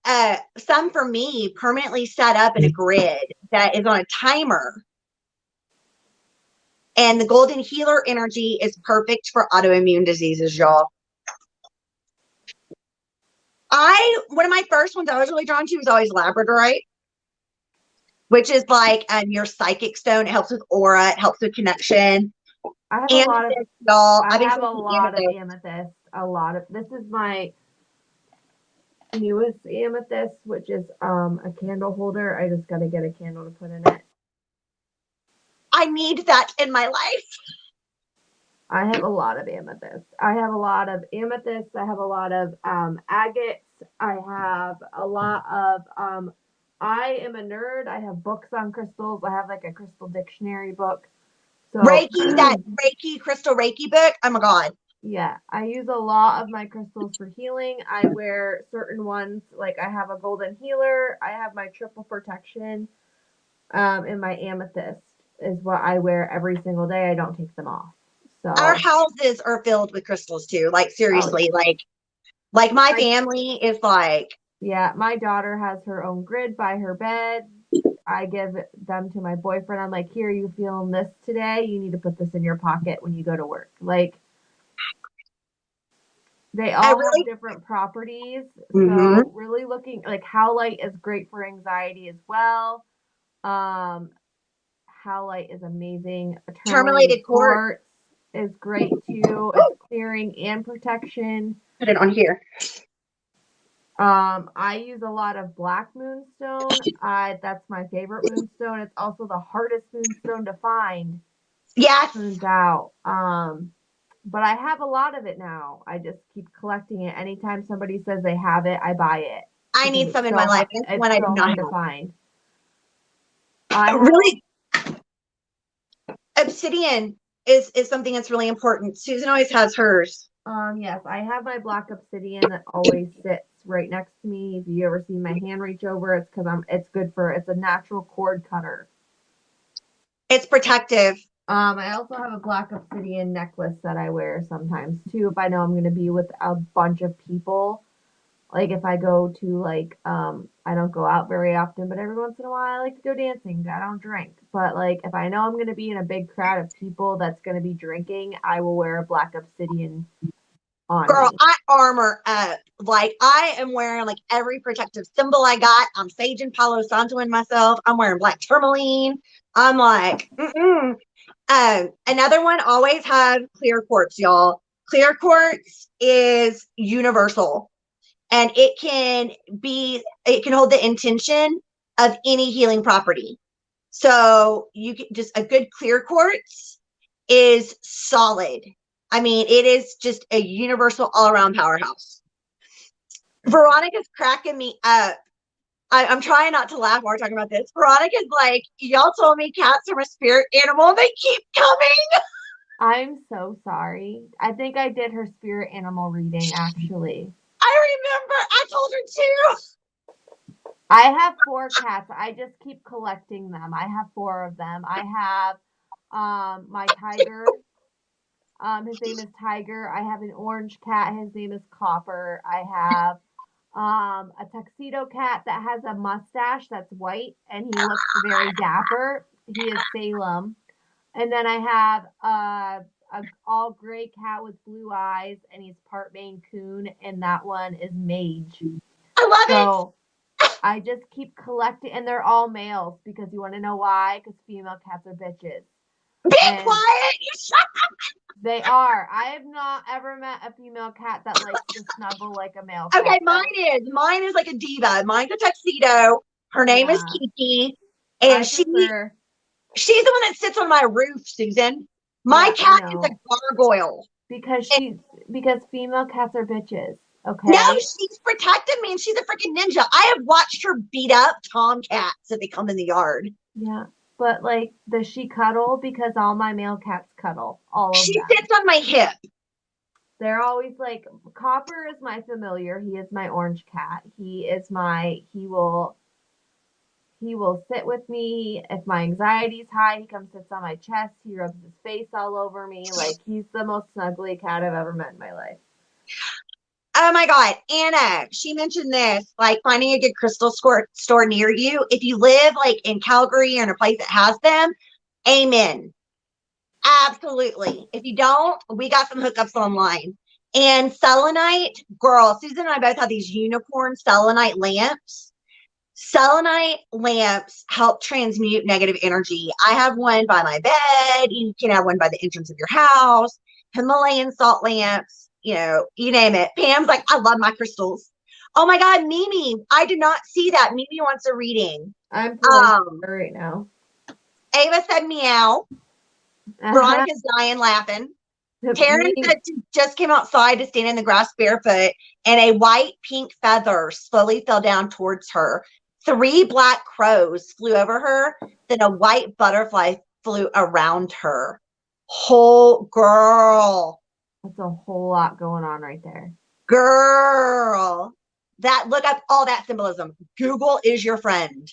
has some for me permanently set up in a grid that is on a timer. And the golden healer energy is perfect for autoimmune diseases, y'all. One of my first ones I was really drawn to was always Labradorite, which is like your psychic stone. It helps with aura. It helps with connection. I have amethyst, y'all. I have a lot of amethyst. This is my newest amethyst, which is a candle holder. I just got to get a candle to put in it. I need that in my life. I have a lot of amethyst. I have a lot of amethyst. I have a lot of agates. I have a lot of I am a nerd. I have books on crystals. I have like a crystal dictionary book. So Reiki, that Reiki, crystal Reiki book. Oh my God. Yeah, I use a lot of my crystals for healing. I wear certain ones, like I have a golden healer. I have my triple protection, and my amethyst is what I wear every single day. I don't take them off. So our houses are filled with crystals too. Like seriously, like my family is like. Yeah, my daughter has her own grid by her bed. I give them to my boyfriend. I'm like, here, you feeling this today? You need to put this in your pocket when you go to work. Like, They I all have really, different properties. mhm. So really looking like howlite is great for anxiety as well. Um, howlite is amazing. Tourmalated Terminated court. quartz is great too. It's clearing and protection. Put it on here. I use a lot of black moonstone. That's my favorite moonstone. It's also the hardest moonstone to find, Yes, turns out. But I have a lot of it now. I just keep collecting it. Anytime somebody says they have it, I buy it I because need some in my life. That's it's one I do so not hard to have. find. I have Really, obsidian is something that's really important. Susan always has hers. yes, I have my black obsidian that always sits right next to me. If you ever see my hand reach over, it's because it's good for it's a natural cord cutter. It's protective. I also have a black obsidian necklace that I wear sometimes too if I know I'm gonna be with a bunch of people. Like if I go to I don't go out very often, but every once in a while I like to go dancing. I don't drink. But like if I know I'm gonna be in a big crowd of people that's gonna be drinking, I will wear a black obsidian on Girl, me. I armor up. Like I am wearing like every protective symbol I got. I'm saging Palo Santo in myself. I'm wearing black tourmaline. I'm like, mm-mm. Another one, always have clear quartz, y'all. Clear quartz is universal and it can hold the intention of any healing property. So you can just a good clear quartz is solid. I mean, it is just a universal all around powerhouse. Veronica's cracking me up. I'm trying not to laugh while we're talking about this. Veronica's like, y'all told me cats are my spirit animal. And they keep coming. I'm so sorry. I think I did her spirit animal reading actually. I remember. I told her too. I have 4 cats. I just keep collecting them. I have 4 of them. I have my tiger. His name is Tiger. I have an orange cat. His name is Copper. I have a tuxedo cat that has a mustache that's white and he looks very dapper. He is Salem. And then I have a all gray cat with blue eyes and he's part Maine Coon and that one is Mage. I love it. So I just keep collecting and they're all males because you want to know why? Because female cats are bitches. Be And quiet. You shut they are. I have not ever met a female cat that likes to snuggle like a male up. Okay, cat. That is, mine is like a diva. Mine's a tuxedo. Her name is yeah. Kiki. I And prefer, she's the one that sits on my roof, Susan. My yeah, I cat is a know. gargoyle. Because And because female cats are bitches. no, Okay. she's protected me and she's a freaking ninja. I have watched her beat up tomcats if they come in the yard. Yeah. But like, does she cuddle? Because all my male cats cuddle, all of She them. sits on my hip. They're always like, Copper is my familiar. He is my orange cat. He will sit with me. If my anxiety's high, he comes sits on my chest. He rubs his face all over me. Like he's the most snuggly cat I've ever met in my life. Oh my God, Anna, she mentioned this, like finding a good crystal store near you. If you live like in Calgary or in a place that has them, amen. Absolutely. If you don't, we got some hookups online. And selenite, girl, Susan and I both have these unicorn selenite lamps. Selenite lamps help transmute negative energy. I have one by my bed. You can have one by the entrance of your house. Himalayan salt lamps, you name it. Pam's like, I love my crystals. Oh my God, Mimi, I did not see that. Mimi wants a reading. I'm pulling Um, her right now. Ava said meow. Uh-huh. Veronica's dying laughing. Taryn Me, said she just came outside to stand in the grass barefoot, and a white pink feather slowly fell down towards her. 3 black crows flew over her, then a white butterfly flew around her. Whole girl, that's a whole lot going on right there. girl. That look up all that symbolism. Google is your friend.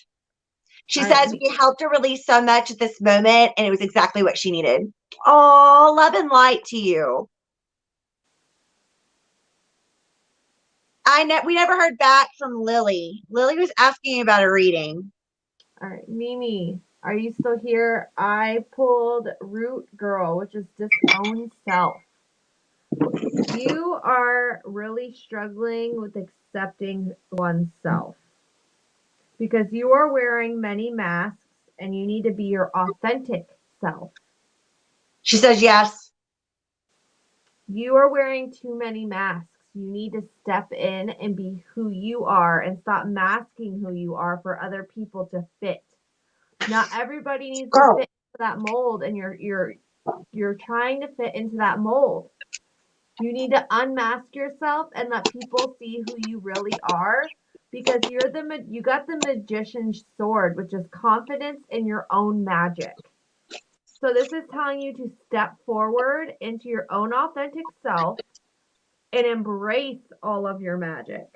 She All right. says we helped her release so much at this moment, and it was exactly what she needed. Oh, love and light to you. We never heard back from Lily. Lily was asking about a reading. All right. Mimi, are you still here? I pulled Root Girl, which is disowned self. You are really struggling with accepting oneself because you are wearing many masks and you need to be your authentic self. She says yes. You are wearing too many masks. You need to step in and be who you are and stop masking who you are for other people to fit. Not everybody needs to Girl, fit into that mold, and you're trying to fit into that mold. You need to unmask yourself and let people see who you really are because you got the magician's sword, which is confidence in your own magic. So this is telling you to step forward into your own authentic self and embrace all of your magic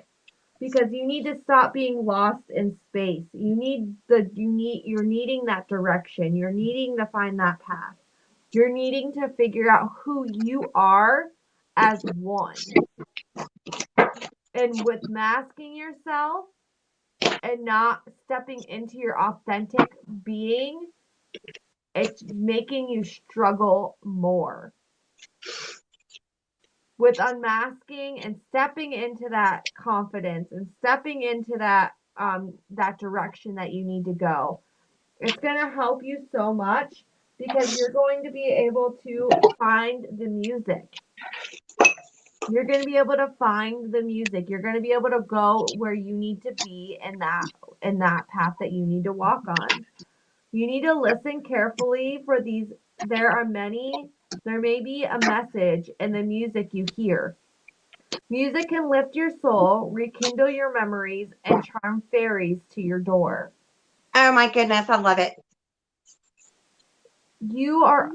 because you need to stop being lost in space. You're needing that direction. You're needing to find that path. You're needing to figure out who you are as one. And with masking yourself and not stepping into your authentic being, it's making you struggle more. With unmasking and stepping into that confidence and stepping into that direction that you need to go, it's going to help you so much because you're going to be able to find the music. You're going to be able to find the music. You're going to be able to go where you need to be in that path that you need to walk on. You need to listen carefully for these. There may be a message in the music you hear. Music can lift your soul, rekindle your memories, and charm fairies to your door. oh my goodness, I love it. You are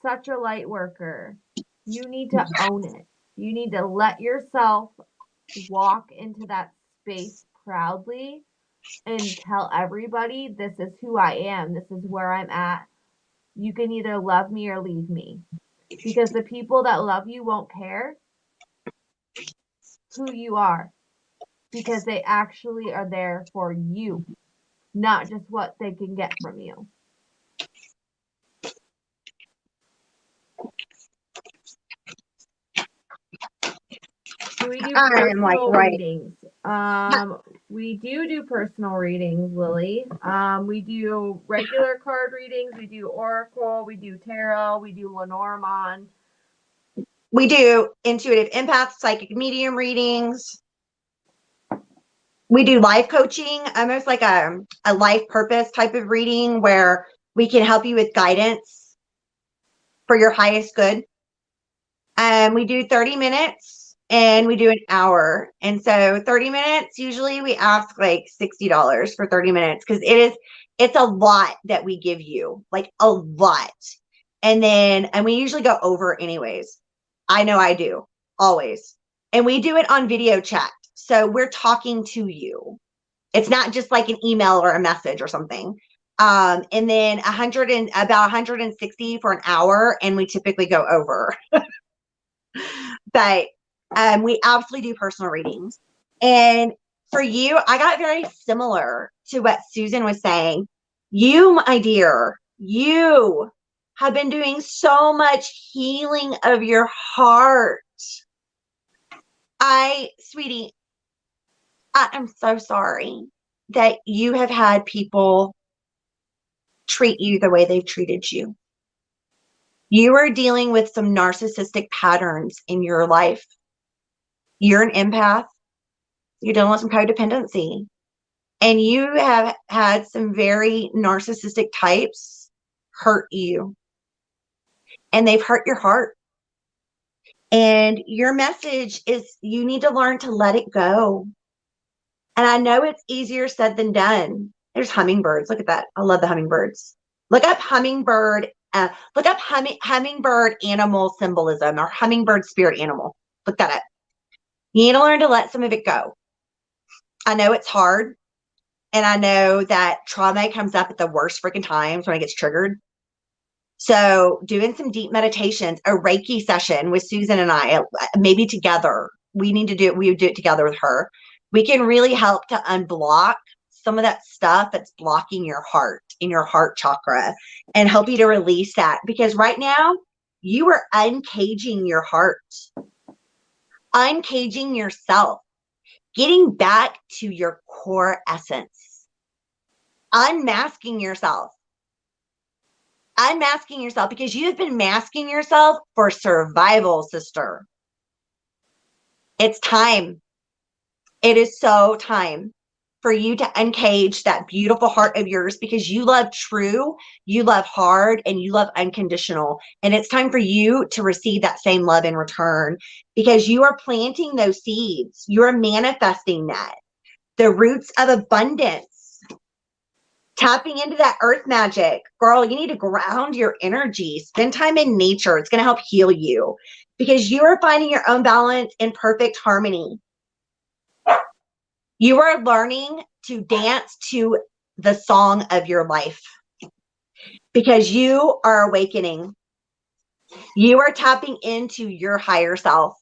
such a light worker. You need to own it. You need to let yourself walk into that space proudly and tell everybody, this is who I am. This is where I'm at. You can either love me or leave me. Because the people that love you won't care who you are because they actually are there for you, not just what they can get from you. Do we do I am like, personal right. readings? We do personal readings, Lily. We do regular card readings. We do oracle. We do tarot. We do Lenormand. We do intuitive empath, psychic medium readings. We do life coaching, almost like a life purpose type of reading where we can help you with guidance for your highest good. We do 30 minutes and we do an hour. And so 30 minutes, usually we ask like $60 for 30 minutes because it's a lot that we give you, like a lot. And we usually go over anyways. I know I do always. And we do it on video chat. So we're talking to you. It's not just like an email or a message or something. And then about 160 for an hour, and we typically go over. But we absolutely do personal readings. And for you, I got very similar to what Susan was saying. You, my dear, you have been doing so much healing of your heart. Sweetie, I am so sorry that you have had people treat you the way they've treated you. You are dealing with some narcissistic patterns in your life. You're an empath. You're dealing with some codependency. And you have had some very narcissistic types hurt you. And they've hurt your heart. And your message is you need to learn to let it go. And I know it's easier said than done. There's hummingbirds. Look at that. I love the hummingbirds. Look up hummingbird. Hummingbird animal symbolism or hummingbird spirit animal. Look that up. You need to learn to let some of it go. I know it's hard. And I know that trauma comes up at the worst freaking times when it gets triggered. So doing some deep meditations, a Reiki session with Susan and I, maybe together, we do it together with her. We can really help to unblock some of that stuff that's blocking your heart in your heart chakra and help you to release that. Because right now You are uncaging your heart, uncaging yourself, getting back to your core essence, unmasking yourself because you've been masking yourself for survival, sister. It's time. It is so time for you to uncage that beautiful heart of yours because you love true, you love hard, and you love unconditional. And it's time for you to receive that same love in return because you are planting those seeds. You are manifesting that. The roots of abundance. Tapping into that earth magic. Girl, you need to ground your energy. Spend time in nature. It's going to help heal you because you are finding your own balance in perfect harmony. You are learning to dance to the song of your life because you are awakening. You are tapping into your higher self,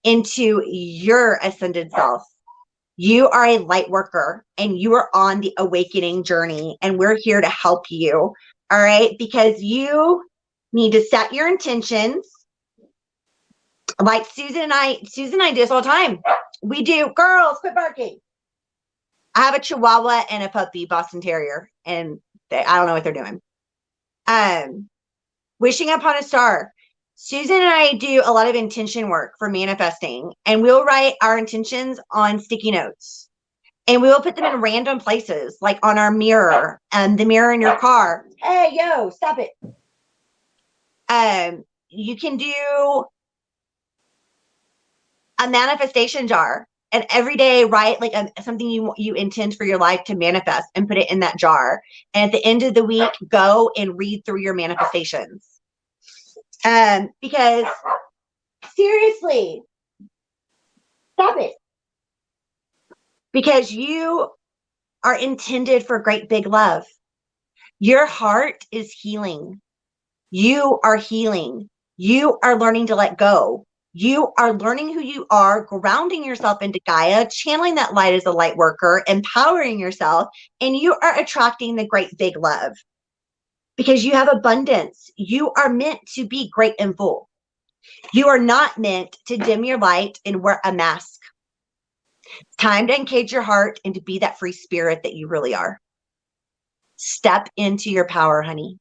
into your ascended self. You are a light worker and you are on the awakening journey, and we're here to help you. All right. Because you need to set your intentions. Like Susan and I do this all the time. We do. Girls, quit barking. I have a Chihuahua and a puppy, Boston Terrier, and I don't know what they're doing. Wishing upon a star. Susan and I do a lot of intention work for manifesting, and we'll write our intentions on sticky notes. And we will put them in random places, like on our mirror and the mirror in your car. Hey, yo, stop it. You can do a manifestation jar, and every day write like something you intend for your life to manifest and put it in that jar. And at the end of the week, go and read through your manifestations. Because seriously, stop it. Because you are intended for great big love. Your heart is healing. You are healing. You are learning to let go. You are learning who you are, grounding yourself into Gaia, channeling that light as a light worker, empowering yourself, and you are attracting the great big love because you have abundance. You are meant to be great and full. You are not meant to dim your light and wear a mask. It's time to engage your heart and to be that free spirit that you really are. Step into your power, honey.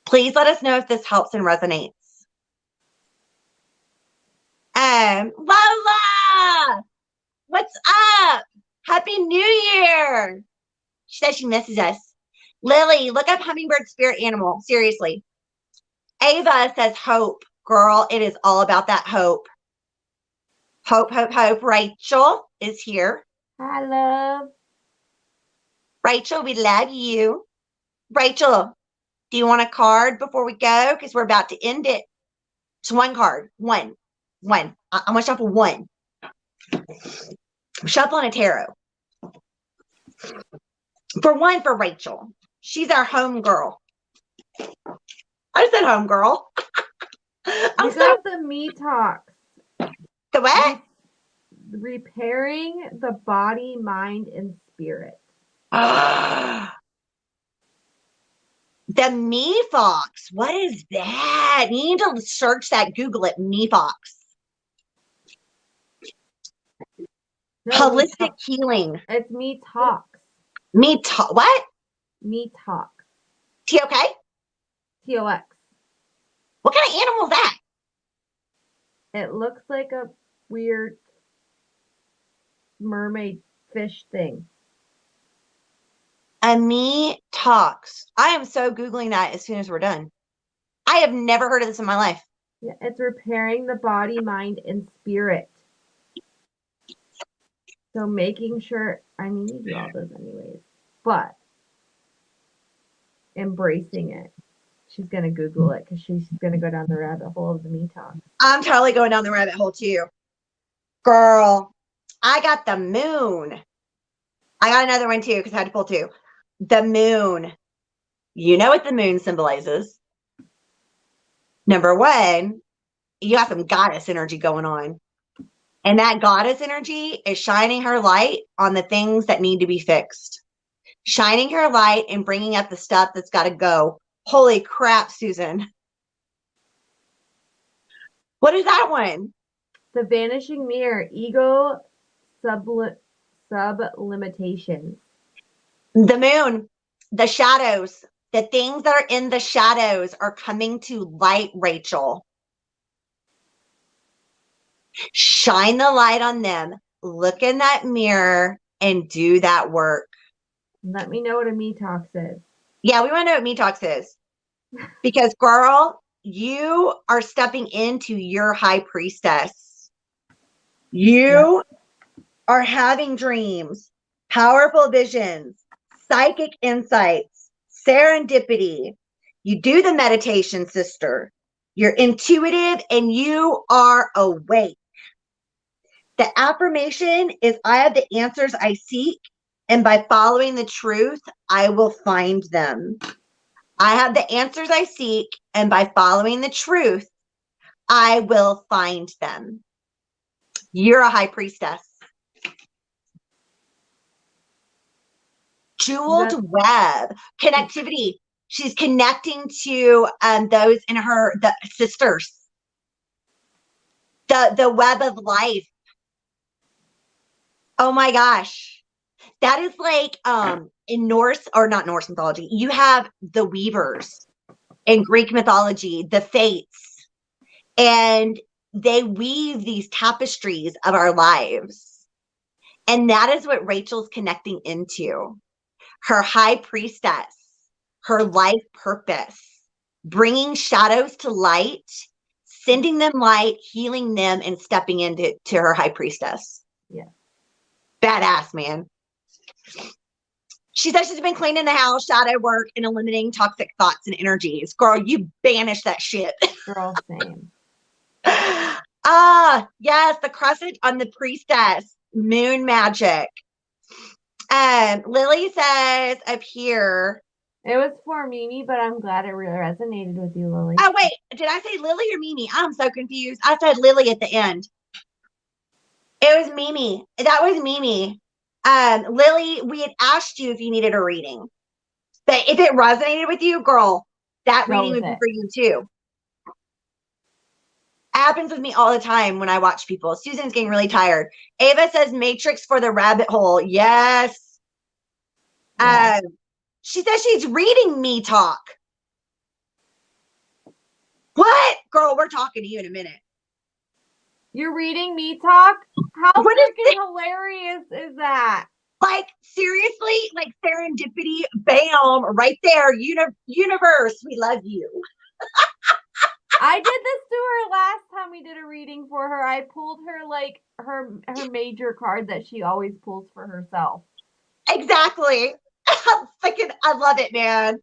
Please let us know if this helps and resonates. Lola, what's up? Happy New Year. She says she misses us. Lily, look up hummingbird spirit animal. Seriously. Ava says hope. Girl, it is all about that hope. Hope, hope, hope. Rachel is here. Hi, love. Rachel, we love you. Rachel, do you want a card before we go? Because we're about to end it. It's one card. One. I'm going to shuffle one. I'm shuffling a tarot. For one, for Rachel. She's our home girl. I said home girl. You got the me talks. The what? Repairing the body, mind, and spirit. The me fox. What is that? You need to search that. Google it. Me fox. No, holistic healing. It's me talks. Me talk. What? Me talk. T-O-K? T-O-X. What kind of animal is that? It looks like a weird mermaid fish thing. A me talks. I am so Googling that as soon as we're done. I have never heard of this in my life. Yeah, it's repairing the body, mind, and spirit. So making sure, I mean, you do all those anyways, but embracing it. She's going to Google it because she's going to go down the rabbit hole of the me talk. I'm totally going down the rabbit hole too. Girl, I got the moon. I got another one too because I had to pull two. The moon. You know what the moon symbolizes. Number one, you got some goddess energy going on. And that goddess energy is shining her light on the things that need to be fixed. Shining her light and bringing up the stuff that's got to go. Holy crap, Susan. What is that one? The Vanishing Mirror, Ego Sublimitations. The moon, the shadows, the things that are in the shadows are coming to light, Rachel. Shine the light on them. Look in that mirror and do that work. Let me know what a Metox is. Yeah, we want to know what Metox is. Because, girl, you are stepping into your high priestess. You are having dreams, powerful visions, psychic insights, serendipity. You do the meditation, sister. You're intuitive and you are awake. The affirmation is I have the answers I seek, and by following the truth, I will find them. I have the answers I seek, and by following the truth, I will find them. You're a high priestess. Jeweled web, connectivity. She's connecting to those in the sisters. The web of life. Oh my gosh. That is like in Norse, or not Norse mythology, you have the weavers in Greek mythology, the fates, and they weave these tapestries of our lives. And that is what Rachel's connecting into. Her high priestess, her life purpose, bringing shadows to light, sending them light, healing them, and stepping into her high priestess. Yeah. Badass, man. She says she's been cleaning the house, shadow work, and eliminating toxic thoughts and energies. Girl, you banish that shit. Girl, same. Yes, the crescent on the priestess. Moon magic. Lily says up here. It was for Mimi, but I'm glad it really resonated with you, Lily. Oh, wait. Did I say Lily or Mimi? I'm so confused. I said Lily at the end. It was Mimi. That was Mimi. Lily, we had asked you if you needed a reading. But if it resonated with you, girl, that reading would be for you too. It happens with me all the time when I watch people. Susan's getting really tired. Ava says Matrix for the rabbit hole. Yes. She says she's reading me talk. What? Girl, we're talking to you in a minute. You're reading me talk? How freaking hilarious is that? Like, seriously, like serendipity, bam, right there. Universe, we love you. I did this to her last time we did a reading for her. I pulled her like her major card that she always pulls for herself. Exactly. I love it, man.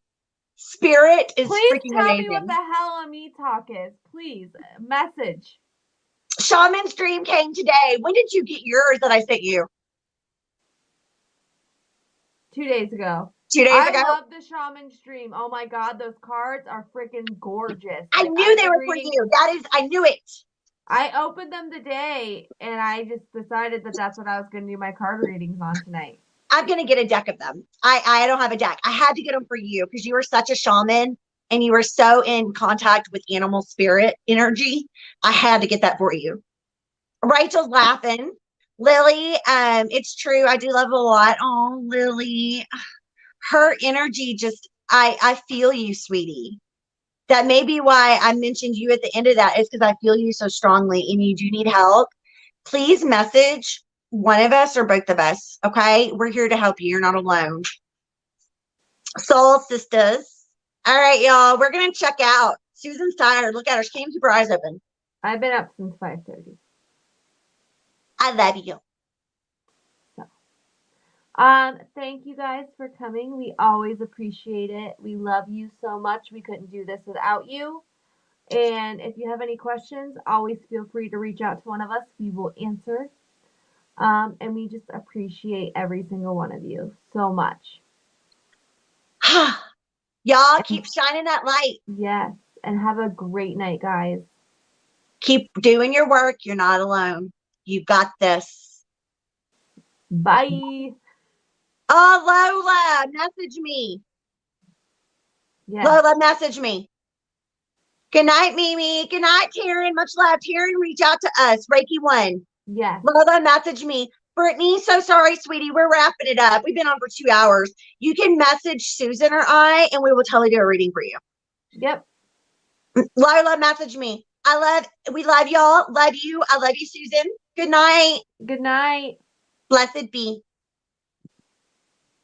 Spirit is Please freaking tell amazing. me what the hell a me talk is. Please, message. Shaman's dream came today. When did you get yours that I sent you? 2 days ago. 2 days ago? I love the shaman's dream. Oh my god, those cards are freaking gorgeous. I knew they were for you. I knew it. I opened them today and I just decided that that's what I was going to do my card readings on tonight. I'm going to get a deck of them. I don't have a deck. I had to get them for you because you were such a shaman and you were so in contact with animal spirit energy. I had to get that for you. Rachel's laughing. Lily, it's true. I do love it a lot. Oh, Lily. Her energy just, I feel you, sweetie. That may be why I mentioned you at the end of that, is because I feel you so strongly and you do need help. Please message one of us or both of us, okay? We're here to help you. You're not alone. Soul sisters. All right, y'all. We're going to check out. Susan's tired. Look at her. She can't keep her eyes open. I've been up since 5:30. I love you. Thank you guys for coming. We always appreciate it. We love you so much. We couldn't do this without you. And if you have any questions, always feel free to reach out to one of us. We will answer. And we just appreciate every single one of you so much. Y'all keep shining that light. Yes. And have a great night, guys. Keep doing your work. You're not alone. You got this. Bye. Oh, Lola, message me. Yes. Lola, message me. Good night, Mimi. Good night, Taryn. Much love. Taryn, reach out to us. Reiki 1. Yes. Lola, message me. Brittany, so sorry, sweetie. We're wrapping it up. We've been on for 2 hours. You can message Susan or I, and we will totally do a reading for you. Yep. Lola, message me. We love y'all. Love you. I love you, Susan. Good night. Good night. Blessed be.